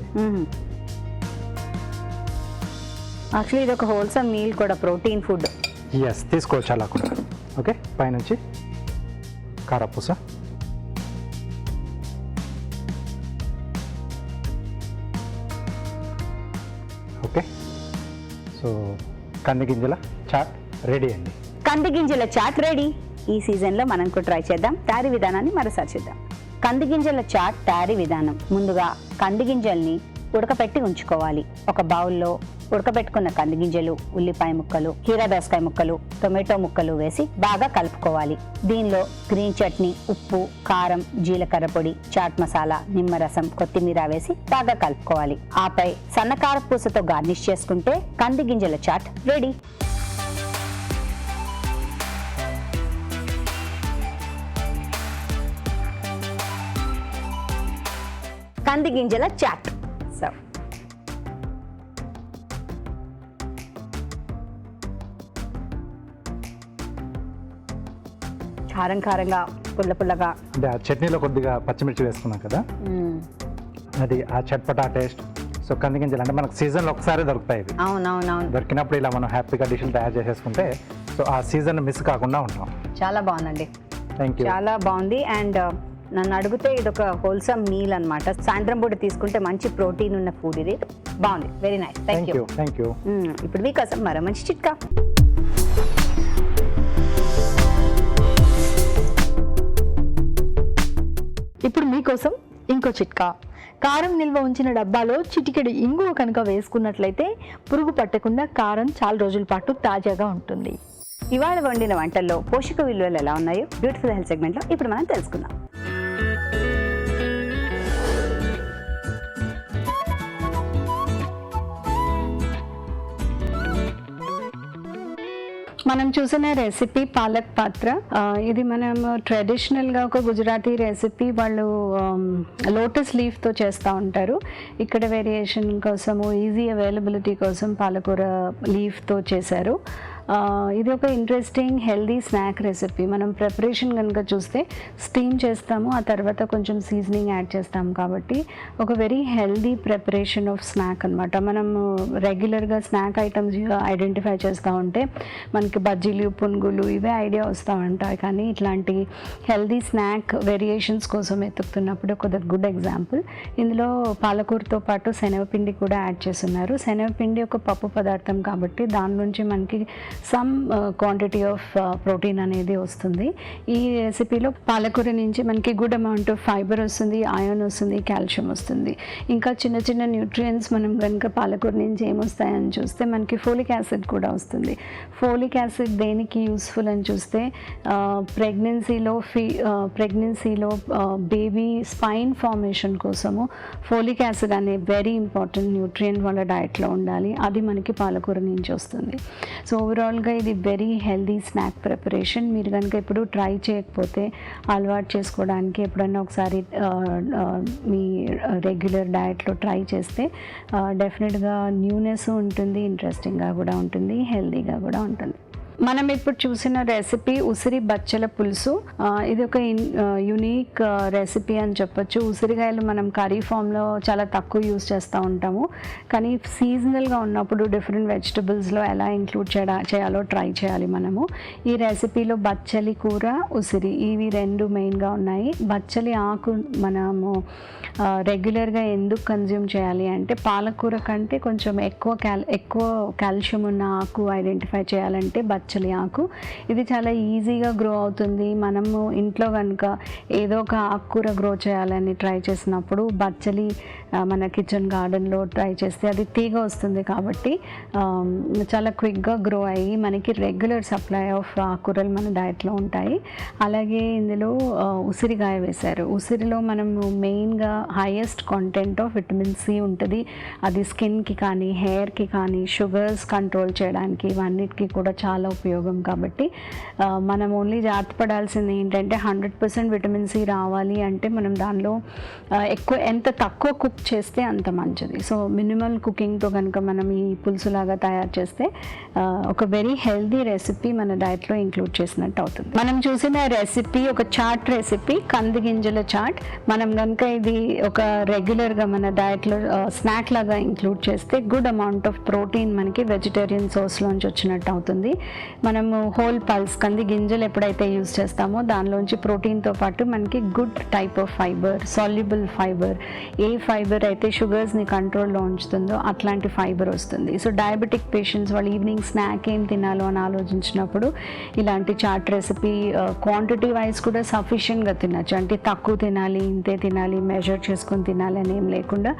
Speaker 1: యాక్చువల్లీ ఇది ఒక హోల్సమ్ మీల్ కూడా, ప్రోటీన్ ఫుడ్.
Speaker 2: ఎస్, తీసుకోవచ్చు అలా కూడా. ఓకే, పైనుంచి కారపూస. ఓకే, సో కంది గింజల చాట్ రెడీ అండి.
Speaker 1: కంది గింజల చాట్ రెడీ. ఈ సీజన్లో మనం కూడా ట్రై చేద్దాం. తయారీ విధానాన్ని మరోసారి చూద్దాం. కంది గింజల చాట్ తయారీ విధానం. ముందుగా కంది గింజల్ని ఉడకపెట్టి ఉంచుకోవాలి. ఒక బౌల్లో ఉడకబెట్టుకున్న కంది గింజలు, ఉల్లిపాయ ముక్కలు, కీరా దోసకాయ ముక్కలు, టొమాటో ముక్కలు వేసి బాగా కలుపుకోవాలి. దీనిలో గ్రీన్ చట్నీ, ఉప్పు, కారం, జీలకర్ర పొడి, చాట్ మసాలా, నిమ్మరసం, కొత్తిమీర వేసి బాగా కలుపుకోవాలి. ఆపై సన్నకార పూసతో గార్నిష్ చేసుకుంటే కంది గింజల చాట్ రెడీ. కంది గింజల చాట్. సో కారం కారంగా, పుల్ల పుల్లగా.
Speaker 2: అంటే ఆ చట్నీలో కొద్దిగా పచ్చిమిర్చి వేసుకున్నాం కదా, అది ఆ చట్పటా టేస్ట్. సో కంది గింజలు అంటే మనకు సీజన్లో ఒకసారి దొరుకుతాయి.
Speaker 1: అవునవునవును.
Speaker 2: దొరికినప్పుడు ఇలా మనం హ్యాపీగా డిష్లు తయారు చేసేసుకుంటే సో ఆ సీజన్ మిస్ కాకుండా ఉంటాం.
Speaker 1: చాలా బాగుందండి.
Speaker 2: Thank you.
Speaker 1: చాలా బాగుంది. అండ్ నన్ను అడిగితే ఇది ఒక హోల్సమ్ మీల్ అనమాట. సాయంత్రం పూట తీసుకుంటే మంచి ప్రోటీన్ ఉన్న ఫుడ్ ఇది. బాగుంది, very nice. Thank you.
Speaker 2: Thank you.
Speaker 1: ఇప్పుడు మీకోసం మరో మంచి చిట్కా.
Speaker 3: ఇప్పుడు మీకోసం ఇంకో చిట్కా. కారం నిల్వ ఉంచిన డబ్బాలో చిటికెడు ఇంగువ కనుక వేసుకున్నట్లయితే పురుగు పట్టకుండా కారం చాలా రోజుల పాటు తాజాగా ఉంటుంది.
Speaker 1: ఇవాళ వండిన వంటల్లో పోషక విలువలు ఎలా ఉన్నాయో బ్యూటిఫుల్ హెల్త్ సెగ్మెంట్లో ఇప్పుడు మనం తెలుసుకుందాం. మనం చూసిన రెసిపీ పాలక్ పాత్ర. ఇది మనం ట్రెడిషనల్గా ఒక గుజరాతీ రెసిపీ. వాళ్ళు లోటస్ లీఫ్తో చేస్తూ ఉంటారు. ఇక్కడ వేరియేషన్ కోసము, ఈజీ అవైలబిలిటీ కోసం పాలకూర లీఫ్తో చేశారు. ఇది ఒక ఇంట్రెస్టింగ్ హెల్దీ స్నాక్ రెసిపీ. మనం ప్రిపరేషన్ కనుక చూస్తే స్టీమ్ చేస్తాము, ఆ తర్వాత కొంచెం సీజనింగ్ యాడ్ చేస్తాము. కాబట్టి ఒక very healthy preparation of snack అనమాట. మనం రెగ్యులర్గా స్నాక్ ఐటమ్స్ ఐడెంటిఫై చేస్తూ ఉంటే మనకి బజ్జీలు, పునుగులు ఇవే ఐడియా వస్తూ ఉంటాయి. కానీ ఇట్లాంటి హెల్దీ స్నాక్ వేరియేషన్స్ కోసం ఎత్తుకుతున్నప్పుడు ఒక గుడ్ ఎగ్జాంపుల్. ఇందులో పాలకూరతో పాటు శనగపిండి కూడా యాడ్ చేస్తున్నారు. శనగపిండి ఒక పప్పు పదార్థం కాబట్టి దాని నుంచి మనకి సమ్ క్వాంటిటీ ఆఫ్ ప్రోటీన్ అనేది వస్తుంది. ఈ రెసిపీలో పాలకూర నుంచి మనకి గుడ్ అమౌంట్ ఆఫ్ ఫైబర్ వస్తుంది, ఐరన్ వస్తుంది, కాల్షియం వస్తుంది. ఇంకా చిన్న చిన్న న్యూట్రియంట్స్ మనం కనుక పాలకూర నుంచి ఏమొస్తాయని చూస్తే మనకి ఫోలిక్ యాసిడ్ కూడా వస్తుంది. ఫోలిక్ యాసిడ్ దేనికి యూస్ఫుల్ అని చూస్తే ప్రెగ్నెన్సీలో బేబీ స్పైన్ ఫార్మేషన్ కోసము ఫోలిక్ యాసిడ్ అనే వెరీ ఇంపార్టెంట్ న్యూట్రియంట్ వాళ్ళ డైట్లో ఉండాలి. అది మనకి పాలకూర నుంచి వస్తుంది. సో ఓవరాల్ ఓవరాల్గా ఇది వెరీ హెల్దీ స్నాక్ ప్రిపరేషన్. మీరు కనుక ఎప్పుడు ట్రై చేయకపోతే అలవాటు చేసుకోవడానికి ఎప్పుడన్నా ఒకసారి మీ రెగ్యులర్ డయట్లో ట్రై చేస్తే డెఫినెట్గా న్యూనెస్ ఉంటుంది, ఇంట్రెస్టింగ్గా కూడా ఉంటుంది, హెల్దీగా కూడా ఉంటుంది. మనం ఇప్పుడు చూసిన రెసిపీ ఉసిరి బచ్చల పులుసు. ఇది ఒక యునీక్ రెసిపీ అని చెప్పొచ్చు. ఉసిరికాయలు మనం కర్రీ ఫామ్లో చాలా తక్కువ యూస్ చేస్తూ ఉంటాము, కానీ సీజనల్గా ఉన్నప్పుడు డిఫరెంట్ వెజిటబుల్స్లో ఎలా ఇంక్లూడ్ చేయాలో ట్రై చేయాలి మనము. ఈ రెసిపీలో బచ్చలి కూర, ఉసిరి ఇవి రెండు మెయిన్గా ఉన్నాయి. బచ్చలి ఆకు మనము రెగ్యులర్గా ఎందుకు కన్జ్యూమ్ చేయాలి అంటే పాలకూర కంటే కొంచెం ఎక్కువ కాల్షియం ఉన్న ఆకు ఐడెంటిఫై చేయాలంటే బచ్చలి ఆకు. ఇది చాలా ఈజీగా గ్రో అవుతుంది. మనము ఇంట్లో కనుక ఏదో ఒక ఆకుకూర గ్రో చేయాలని ట్రై చేసినప్పుడు బచ్చలి మన కిచెన్ గార్డెన్లో ట్రై చేస్తే అది తీగ వస్తుంది కాబట్టి చాలా క్విక్గా గ్రో అయ్యి మనకి రెగ్యులర్ సప్లై ఆఫ్ ఆకుకూరలు మన డయట్లో ఉంటాయి. అలాగే ఇందులో ఉసిరికాయ వేశారు. ఉసిరిలో మనము మెయిన్గా highest content of vitamin C ఉంటుంది. అది స్కిన్కి కానీ హెయిర్కి కానీ షుగర్స్ కంట్రోల్ చేయడానికి ఇవన్నిటికీ కూడా చాలా ఉపయోగం. కాబట్టి మనం ఓన్లీ జాగ్రత్త పడాల్సింది ఏంటంటే 100% విటమిన్ సి రావాలి అంటే మనం దానిలో ఎంత తక్కువ కుక్ చేస్తే అంత మంచిది. సో మినిమల్ కుకింగ్తో కనుక మనం ఈ పులుసులాగా తయారు చేస్తే ఒక వెరీ హెల్దీ రెసిపీ మన డయట్లో ఇంక్లూడ్ చేసినట్టు అవుతుంది. మనం చూసిన రెసిపీ ఒక చాట్ రెసిపీ, కంది గింజల చాట్. మనం కనుక ఇది ఒక రెగ్యులర్గా మన డయట్లో స్నాక్ లాగా ఇంక్లూడ్ చేస్తే గుడ్ అమౌంట్ ఆఫ్ ప్రోటీన్ మనకి వెజిటేరియన్ సోర్స్లోంచి వచ్చినట్టు అవుతుంది. మనము హోల్ పల్స్ కంది గింజలు ఎప్పుడైతే యూజ్ చేస్తామో దానిలోంచి ప్రోటీన్తో పాటు మనకి good type of fibre, soluble fibre, A fibre అయితే షుగర్స్ని కంట్రోల్లో ఉంచుతుందో అట్లాంటి ఫైబర్ వస్తుంది. సో డయాబెటిక్ పేషెంట్స్ వాళ్ళు ఈవినింగ్ స్నాక్ ఏం తినాలో అని ఆలోచించినప్పుడు ఇలాంటి చాట్ రెసిపీ క్వాంటిటీ వైజ్ కూడా సఫిషియెంట్గా తినచ్చు. అంటే తక్కువ తినాలి, ఇంతే తినాలి, మెజర్ చేసుకొని తినాలి అని ఏం లేకుండా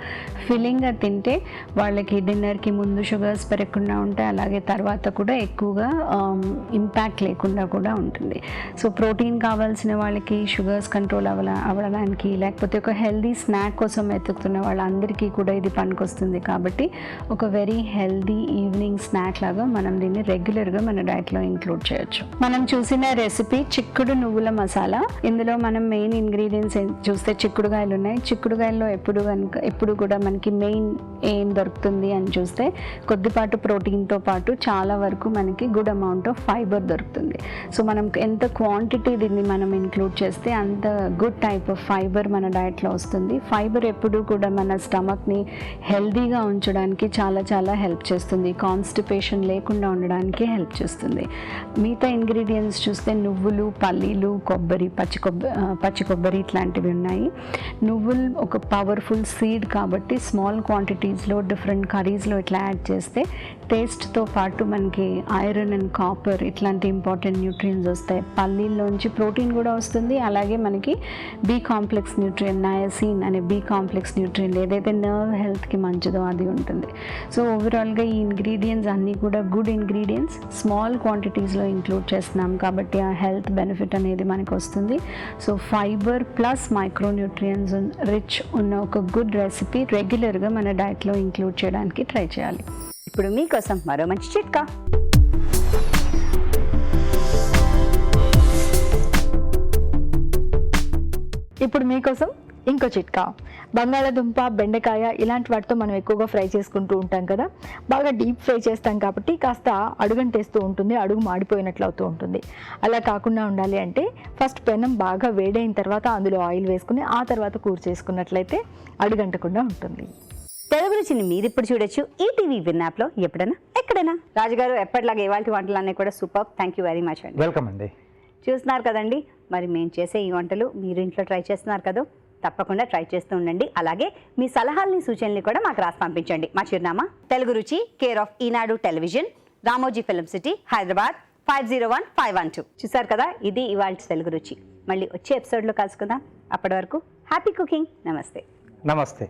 Speaker 1: ఫిల్లింగ్గా తింటే వాళ్ళకి డిన్నర్కి ముందు షుగర్స్ పెరగకుండా ఉంటాయి, అలాగే తర్వాత కూడా ఎక్కువగా ఇంపాక్ట్ లేకుండా కూడా ఉంటుంది. సో ప్రోటీన్ కావాల్సిన వాళ్ళకి, షుగర్స్ కంట్రోల్ అవ్వడానికి, లేకపోతే ఒక హెల్దీ స్నాక్ కోసం వెతుకుతున్న వాళ్ళందరికీ కూడా ఇది పనికొస్తుంది. కాబట్టి ఒక వెరీ హెల్దీ ఈవినింగ్ స్నాక్ లాగా మనం దీన్ని రెగ్యులర్గా మన డయట్లో ఇంక్లూడ్ చేయొచ్చు. మనం చూసిన రెసిపీ చిక్కుడు నువ్వుల మసాలా. ఇందులో మనం మెయిన్ ఇంగ్రీడియంట్స్ చూస్తే చిక్కుడుకాయలు ఉన్నాయి. చిక్కుడుకాయల్లో ఎప్పుడు కూడా మనకి మెయిన్ ఏం దొరుకుతుంది అని చూస్తే కొద్దిపాటు ప్రోటీన్తో పాటు చాలా వరకు మనకి గుడ్ అమౌంట్ ఆఫ్ ఫైబర్ దొరుకుతుంది. సో మనం ఎంత క్వాంటిటీ దీన్ని మనం ఇంక్లూడ్ చేస్తే అంత గుడ్ టైప్ ఆఫ్ ఫైబర్ మన డయట్లో వస్తుంది. ఫైబర్ ఎప్పుడు కూడా మన స్టమక్ని హెల్దీగా ఉంచడానికి చాలా చాలా హెల్ప్ చేస్తుంది. కాన్స్టిపేషన్ లేకుండా ఉండడానికి హెల్ప్ చేస్తుంది. మిగతా ఇంగ్రీడియంట్స్ చూస్తే నువ్వులు, పల్లీలు, కొబ్బరి, పచ్చి కొబ్బరి ఇట్లాంటివి ఉన్నాయి. నువ్వులు ఒక పవర్ఫుల్ సీడ్ కాబట్టి స్మాల్ క్వాంటిటీస్లో డిఫరెంట్ కర్రీస్లో ఇట్లా యాడ్ చేస్తే టేస్ట్తో పాటు మనకి ఐరన్ అండ్ కాపర్ ఇట్లాంటి ఇంపార్టెంట్ న్యూట్రియన్స్ వస్తాయి. పల్లీల్లోంచి ప్రోటీన్ కూడా వస్తుంది, అలాగే మనకి బి కాంప్లెక్స్ న్యూట్రియన్, నయాసిన్ అనే బి కాంప్లెక్స్ న్యూట్రియన్ ఏదైతే నర్వ్ హెల్త్కి మంచిదో అది ఉంటుంది. సో ఓవరాల్గా ఈ ఇంగ్రీడియంట్స్ అన్నీ కూడా గుడ్ ఇంగ్రీడియంట్స్, స్మాల్ క్వాంటిటీస్లో ఇంక్లూడ్ చేస్తున్నాం కాబట్టి ఆ హెల్త్ బెనిఫిట్ అనేది మనకు వస్తుంది. So fibre plus micronutrients rich ఉన్న ఒక గుడ్ రెసిపీ రెగ్యులర్గా మన డయట్లో ఇంక్లూడ్ చేయడానికి ట్రై చేయాలి.
Speaker 5: ఇప్పుడు మీకోసం మరో మంచి చిట్కా.
Speaker 3: ఇప్పుడు మీకోసం ఇంకో చిట్కా. బంగాళాదుంప, బెండకాయ ఇలాంటి వాటితో మనం ఎక్కువగా ఫ్రై చేసుకుంటూ ఉంటాం కదా. బాగా డీప్ ఫ్రై చేస్తాం కాబట్టి కాస్త అడుగంటేస్తూ ఉంటుంది, అడుగు మాడిపోయినట్లు అవుతూ ఉంటుంది. అలా కాకుండా ఉండాలి అంటే ఫస్ట్ పెనం బాగా వేడైన తర్వాత అందులో ఆయిల్ వేసుకుని ఆ తర్వాత కూర చేసుకున్నట్లయితే అడుగంటకుండా ఉంటుంది.
Speaker 5: తెలుగు రుచిని మీరు ఇప్పుడు చూడొచ్చు ఈటీవీ విన్ యాప్లో ఎప్పుడైనా ఎక్కడైనా. రాజుగారు ఎప్పటిలాగా ఇవాళ వంటలన్నీ కూడా super. Thank you very much అండి.
Speaker 2: వెల్కమ్ అండి.
Speaker 5: చూస్తున్నారు కదండి, మరి మేము చేసే ఈ వంటలు మీరు ఇంట్లో ట్రై చేస్తున్నారు కదా, తప్పకుండా ట్రై చేస్తూ ఉండండి. అలాగే మీ సలహాలని, సూచనలు కూడా మాకు రాసి పంపించండి. మా చిరునామా తెలుగు రుచి, care of Eenadu television, Ramoji film city, Hyderabad 501512. చూసారు కదా, ఇది ఇవాళ తెలుగు రుచి. మళ్ళీ వచ్చే ఎపిసోడ్లో కలుసుకుందాం. అప్పటి వరకు హ్యాపీ కుకింగ్. నమస్తే.
Speaker 2: నమస్తే.